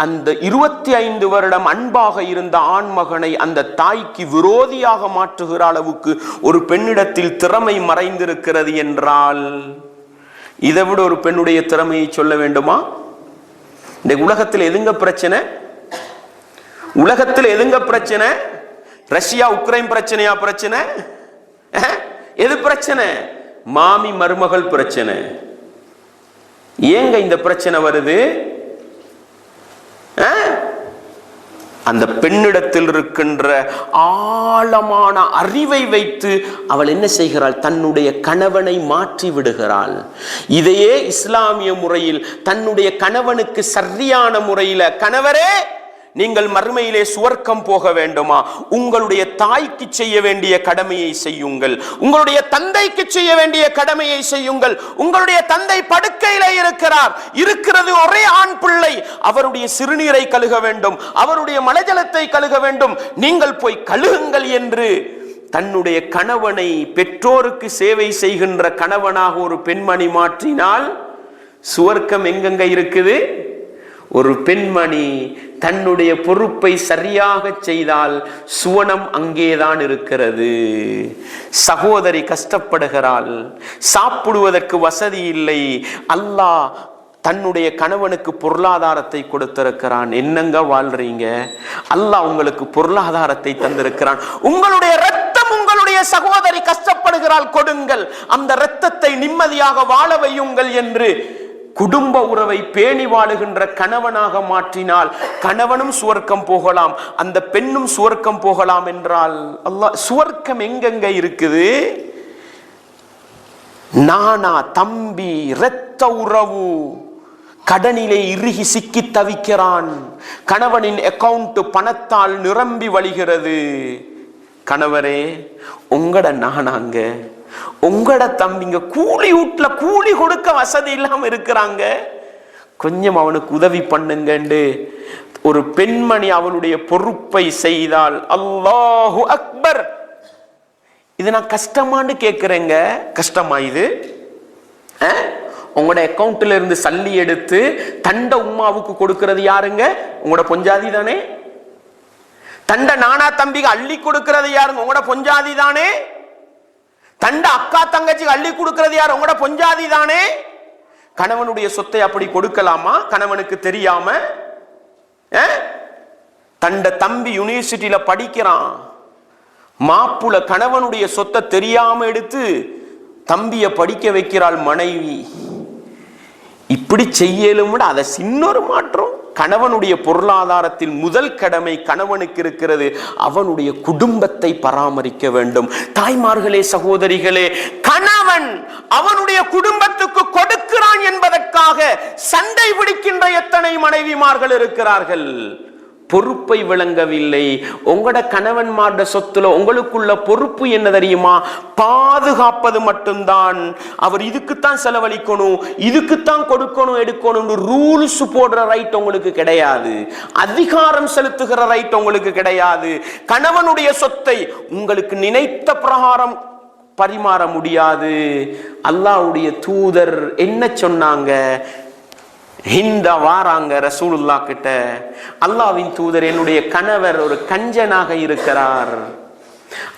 [SPEAKER 1] அந்த 25 வருடம் அன்பாக இருந்த ஆண்மகனை அந்த தாய்க்கு விரோதியாக மாற்றுகிற அளவுக்கு ஒரு பெண்ணிடத்தில் திறமை மறைந்திருக்கிறது என்றால் இதை விட ஒரு பெண்ணுடைய திறமையை சொல்ல வேண்டுமா? இந்த உலகத்தில் எதுங்க பிரச்சனை? உலகத்தில் எதுங்க பிரச்சனை? ரஷ்யா உக்ரைன் பிரச்சனையா பிரச்சனை? எது பிரச்சனை? மாமி மருமகள் பிரச்சனை. ஏங்க இந்த பிரச்சனை வருது? அந்த பெண்ணிடத்தில் இருக்கின்ற ஆழமான அறிவை வைத்து அவள் என்ன செய்கிறாள்? தன்னுடைய கணவனை மாற்றி விடுகிறாள். இதையே இஸ்லாமிய முறையில் தன்னுடைய கணவனுக்கு சரியான முறையில், கணவரே நீங்கள் மறுமையிலே சுவர்க்கம் போக வேண்டுமா? உங்களுடைய தாய்க்கு செய்ய வேண்டிய கடமையை செய்யுங்கள், உங்களுடைய தந்தைக்கு செய்ய வேண்டிய கடமையை செய்யுங்கள். உங்களுடைய தந்தை படுக்கையிலே இருக்கிறது ஒரே ஆண் பிள்ளை, அவருடைய சிறுநீரை கழுக வேண்டும், அவருடைய மலஜலத்தை கழுக வேண்டும், நீங்கள் போய் கழுகுங்கள் என்று தன்னுடைய கணவனை பெற்றோருக்கு சேவை செய்கின்ற கணவனாக ஒரு பெண்மணி மாற்றினால் சுவர்க்கம் எங்கெங்க இருக்குது? ஒரு பெண்மணி தன்னுடைய பொறுப்பை சரியாக செய்தால் சுவனம் அங்கேதான் இருக்கிறது. சகோதரி கஷ்டப்படுகிறாள், சாப்பிடுவதற்கு வசதி இல்லை. அல்லாஹ் தன்னுடைய கணவனுக்கு பொருளாதாரத்தை கொடுத்திருக்கிறான். என்னங்க வாழ்றீங்க? அல்லாஹ் உங்களுக்கு பொருளாதாரத்தை தந்திருக்கிறான். உங்களுடைய ரத்தம், உங்களுடைய சகோதரி கஷ்டப்படுகிறாள், கொடுங்கள், அந்த ரத்தத்தை நிம்மதியாக வாழ வையுங்கள் என்று குடும்ப உறவை பேணி வாழுகின்ற கணவனாக மாற்றினால் கணவனும் சுவர்க்கம் போகலாம், அந்த பெண்ணும் சுவர்க்கம் போகலாம் என்றால் அல்லாஹ் சுவர்க்கம் எங்கெங்க இருக்குது? நானா தம்பி இரத்த உறவு கடனிலே இறுகி சிக்கி தவிக்கிறான். கணவனின் அக்கவுண்ட் பணத்தால் நிரம்பி வழிகிறது. கணவரே, உங்களோட நானாங்க, உங்களோட தம்பிங்க கூலி வீட்டுல கூலி கொடுக்க வசதி இல்லாம இருக்கிறாங்க, கொஞ்சம் அவனுக்கு உதவி பண்ணுங்கண்டு ஒரு பெண்மணி அவளுடைய பொறுப்பை செய்தால் அல்லாஹு அக்பர். இது நான் கஷ்டமான்னு கேட்கிறேங்க. கஷ்டமா இது? உங்களோட அக்கவுண்ட்ல இருந்து சல்லி எடுத்து தண்ட உம்மாவுக்கு கொடுக்கிறது யாருங்க? உங்களோட பொஞ்சாதி தானே. தண்ட நானா தம்பிக்கு அள்ளி கொடுக்கிறது யாருங்க? உங்களோட பொஞ்சாதி தானே. தண்ட அக்கா தங்கச்சிக்கு அள்ளி கொடுக்கிறது யார்? உங்களோட பொஞ்சாதி தானே. கணவனுடைய சொத்தை அப்படி கொடுக்கலாமா கணவனுக்கு தெரியாம? தண்ட தம்பி யூனிவர்சிட்டியில படிக்கிறான், மாப்புல கணவனுடைய சொத்தை தெரியாம எடுத்து தம்பிய படிக்க வைக்கிறாள் மனைவி. இப்படி செய்யலும் அதை சின்னொரு மாற்றம். கணவனுடைய பொருளாதாரத்தில் முதல் கடமை கணவனுக்கு இருக்கிறது, அவனுடைய குடும்பத்தை பராமரிக்க வேண்டும். தாய்மார்களே, சகோதரிகளே, கணவன் அவனுடைய குடும்பத்துக்கு கொடுக்கிறான் என்பதற்காக சண்டை பிடிக்கின்ற எத்தனை மனைவிமார்கள் இருக்கிறார்கள். பொறுப்பை விளங்கவில்லை. உங்களோட கணவன்மார்ட சொத்துல உங்களுக்குள்ள பொறுப்பு என்ன தெரியுமா? பாதுகாப்பது மட்டும்தான். அவர் இதுக்குத்தான் செலவழிக்கணும், இதுக்குத்தான் கொடுக்கணும், எடுக்கணும் ரூல்ஸ் போடுற ரைட் உங்களுக்கு கிடையாது. அதிகாரம் செலுத்துகிற ரைட் உங்களுக்கு கிடையாது. கணவனுடைய சொத்தை உங்களுக்கு நினைத்த பிரகாரம் பரிமாற முடியாது. அல்லாஹ்வுடைய தூதர் என்ன சொன்னாங்க? ஹிந்தா வாராங்க ரசூலுல்லாஹ் கிட்ட, அல்லாஹ்வின் தூதர், என்னுடைய கணவர் ஒரு கஞ்சனாக இருக்கிறார்,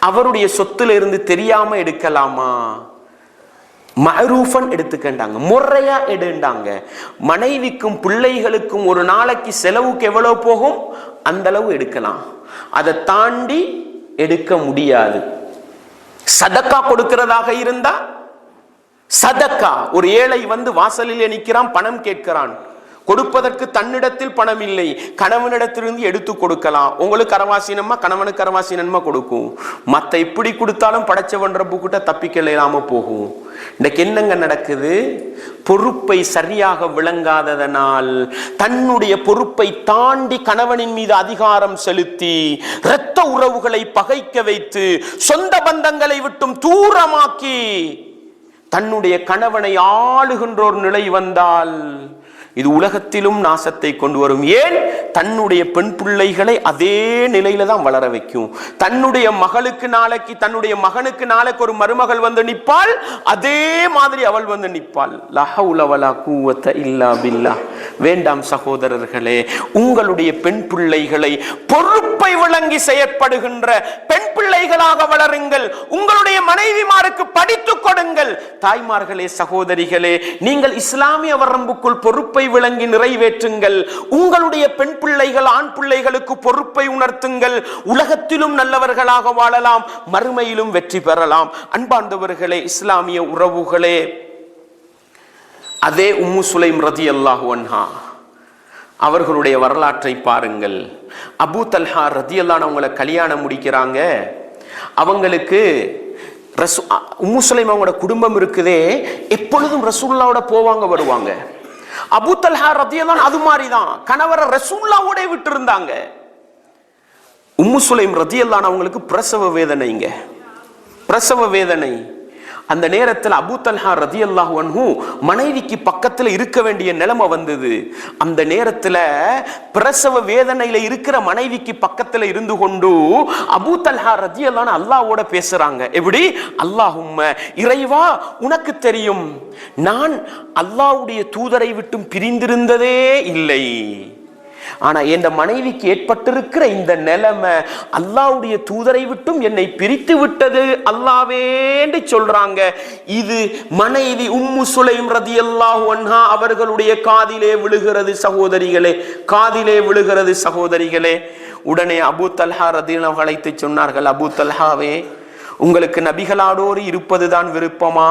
[SPEAKER 1] அவருடைய சொத்துல இருந்து தெரியாம எடுக்கலாமா? மஅரூஃபன் எடுத்துக்கிட்டாங்க, முறையா எடுண்டாங்க. மனைவிக்கும் பிள்ளைகளுக்கும் ஒரு நாளைக்கு செலவுக்கு எவ்வளவு போகும் அந்த அளவு எடுக்கலாம், அதை தாண்டி எடுக்க முடியாது. சதக்கா கொடுக்கிறதாக இருந்தா சதக்கா, ஒரு ஏழை வந்து வாசலிலே நிற்கிறான், பணம் கேட்கிறான், கொடுப்பதற்கு தன்னிடத்தில் பணம் இல்லை, கணவனிடத்திலிருந்து எடுத்து கொடுக்கலாம். உங்களுக்கு அரவாசீனமா கணவனுக்கு அரவாசீனமா கொடுக்கும். மத்த இப்படி கொடுத்தாலும் படைச்சவன் ரப்பு கிட்ட தப்பிக்கல இல்லாம போகும். இன்னைக்கு என்னங்க நடக்குது? பொறுப்பை சரியாக விளங்காததனால் தன்னுடைய பொறுப்பை தாண்டி கணவனின் மீது அதிகாரம் செலுத்தி இரத்த உறவுகளை பகைக்க வைத்து சொந்த பந்தங்களை விட்டும் தூரமாக்கி தன்னுடைய கணவனை ஆளுகின்ற ஒரு நிலை வந்தால் இது உலகத்திலும் நாசத்தை கொண்டு வரும். ஏன்? தன்னுடைய பெண் பிள்ளைகளை அதே நிலையில தான் வளர வைக்கும். தன்னுடைய மகளுக்கு நாளைக்கு, தன்னுடைய மகனுக்கு நாளைக்கு ஒரு மருமகள் வந்து நிற்பாள், அதே மாதிரி அவள் வந்து நிற்பாள். லா ஹவுல வலா குவத்த இல்லா பில்லாஹ். வேண்டாம் சகோதரர்களே, உங்களுடைய பெண் பிள்ளைகளை பொறுப்பை விளங்கி செயற்படுகின்ற பெண் பிள்ளைகளாக வளருங்கள். உங்களுடைய மனைவிமாருக்கு படித்துக் கொடுங்கள். தாய்மார்களே, சகோதரிகளே, நீங்கள் இஸ்லாமிய வரம்புக்குள் பொறுப்பை விளங்கி நிறைவேற்றுங்கள். உங்களுடைய பெண் பிள்ளைகள், ஆண் பிள்ளைகளுக்கு பொறுப்பை உணர்த்துங்கள். உலகத்திலும் நல்லவர்களாக வாழலாம், மறுமையிலும் வெற்றி பெறலாம். அன்பார்ந்தவர்களே, இஸ்லாமிய உறவுகளே, அதே உம்மு சுலைம் ரதியல்லாஹு அன்ஹா அவர்களுடைய வரலாற்றை பாருங்கள். அபூ தல்ஹா ரதியல்லாஹு அவங்களை கல்யாணம் முடிக்கிறாங்க. அவங்களுக்கு உம்மு சுலைம் அவங்களோட குடும்பம் இருக்குதே, எப்பொழுதும் ரசூலுல்லாஹ்வோட போவாங்க வருவாங்க. அபூ தல்ஹா ரதியல்லாஹு அது மாதிரிதான் கணவரை ரசூலுல்லாஹ்வோட விட்டு இருந்தாங்க. உம்மு சுலைம் ரதியல்லாஹு அவங்களுக்கு பிரசவ வேதனைங்க, பிரசவ வேதனை. அந்த நேரத்தில் அபூ தல்ஹா ரதியல்லாஹு அன்ஹு மனைவிக்கு பக்கத்தில் இருக்க வேண்டிய நிலைமை வந்தது. அந்த நேரத்தில் பிரசவ வேதனையில இருக்கிற மனைவிக்கு பக்கத்தில் இருந்து கொண்டு அபூ தல்ஹா ரதியல்லாஹு அல்லாஹ்வோட பேசுறாங்க. எப்படி? அல்லாஹும்ம, இறைவா, உனக்கு தெரியும் நான் அல்லாஹ்வுடைய தூதரை விட்டும் பிரிந்திருந்ததே இல்லை. ஆனா என் மனைவிக்கு ஏற்பட்டிருக்கிற இந்த நிலைமை அல்லாஹ்வுடைய தூதரை விட்டும் என்னை பிரித்து விட்டது அல்லாஹ்வே என்று சொல்றாங்க. இது மனைவி உம்மு சுலைம் ரதியல்லாஹு அன்ஹா அவர்களுடைய காதிலே விழுகிறது சகோதரிகளே, காதிலே விழுகிறது சகோதரிகளே. உடனே அபூ தல்ஹா ரதியல்லாஹு அழைத்து சொன்னார்கள், அபூ தல்ஹாவே, உங்களுக்கு நபிகளாரோடு இருப்பதுதான் விருப்பமா?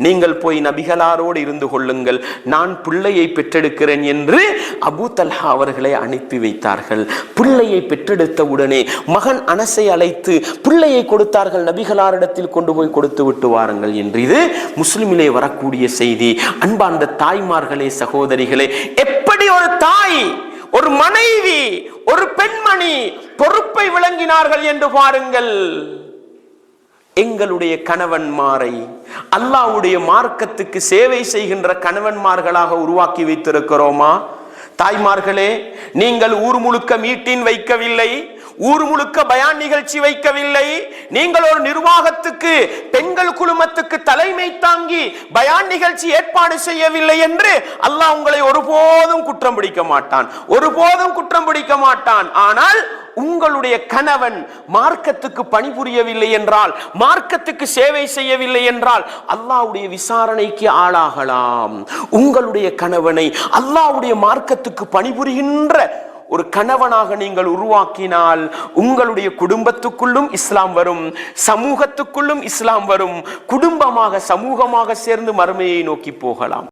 [SPEAKER 1] நீங்கள் போய் நபிகளாரோடு இருந்து கொள்ளுங்கள், நான் பிள்ளையை பெற்றெடுக்கிறேன் என்று அபூ தல்ஹா அவர்களை அனுப்பி வைத்தார்கள். பிள்ளையை பெற்றெடுத்த உடனே மகன் அனஸை அழைத்து பிள்ளையை கொடுத்தார்கள். நபிகளாரிடத்தில் கொண்டு போய் கொடுத்து விட்டு வாருங்கள் என்று. இது முஸ்லிமிலே வரக்கூடிய செய்தி. அன்பார்ந்த தாய்மார்களே, சகோதரிகளே, எப்படி ஒரு தாய், ஒரு மனைவி, ஒரு பெண்மணி பொறுப்பை விளங்கினார்கள் என்று பாருங்கள். எங்களுடைய கணவன்மாரை அல்லாஹ்வுடைய மார்க்கத்துக்கு சேவை செய்கின்ற கணவன்மார்களாக உருவாக்கி வைத்திருக்கிறோமா? தாய்மார்களே, நீங்கள் ஊர் முழுக்க மீட்டின் வைக்கவில்லை, ஊர் முழுக்க பயான் நிகழ்ச்சி வைக்கவில்லை, நீங்கள் ஒரு நிர்வாகத்துக்கு, பெண்கள் குழுமத்துக்கு தலைமை தாங்கி பயான் நிகழ்ச்சி ஏற்பாடு செய்யவில்லை என்று அல்லாஹ் உங்களை ஒருபோதும் குற்றம் பிடிக்க மாட்டான், ஒருபோதும் குற்றம் பிடிக்க மாட்டான். ஆனால் உங்களுடைய கணவன் மார்க்கத்துக்கு பணிபுரியவில்லை என்றால், மார்க்கத்துக்கு சேவை செய்யவில்லை என்றால் அல்லாஹ்வுடைய விசாரணைக்கு ஆளாகலாம். உங்களுடைய கணவனை அல்லாஹ்வுடைய மார்க்கத்துக்கு பணிபுரிகின்ற ஒரு கணவனாக நீங்கள் உருவாக்கினால் உங்களுடைய குடும்பத்துக்குள்ளும் இஸ்லாம் வரும், சமூகத்துக்குள்ளும் இஸ்லாம் வரும். குடும்பமாக, சமூகமாக சேர்ந்து மறுமையை நோக்கி போகலாம்.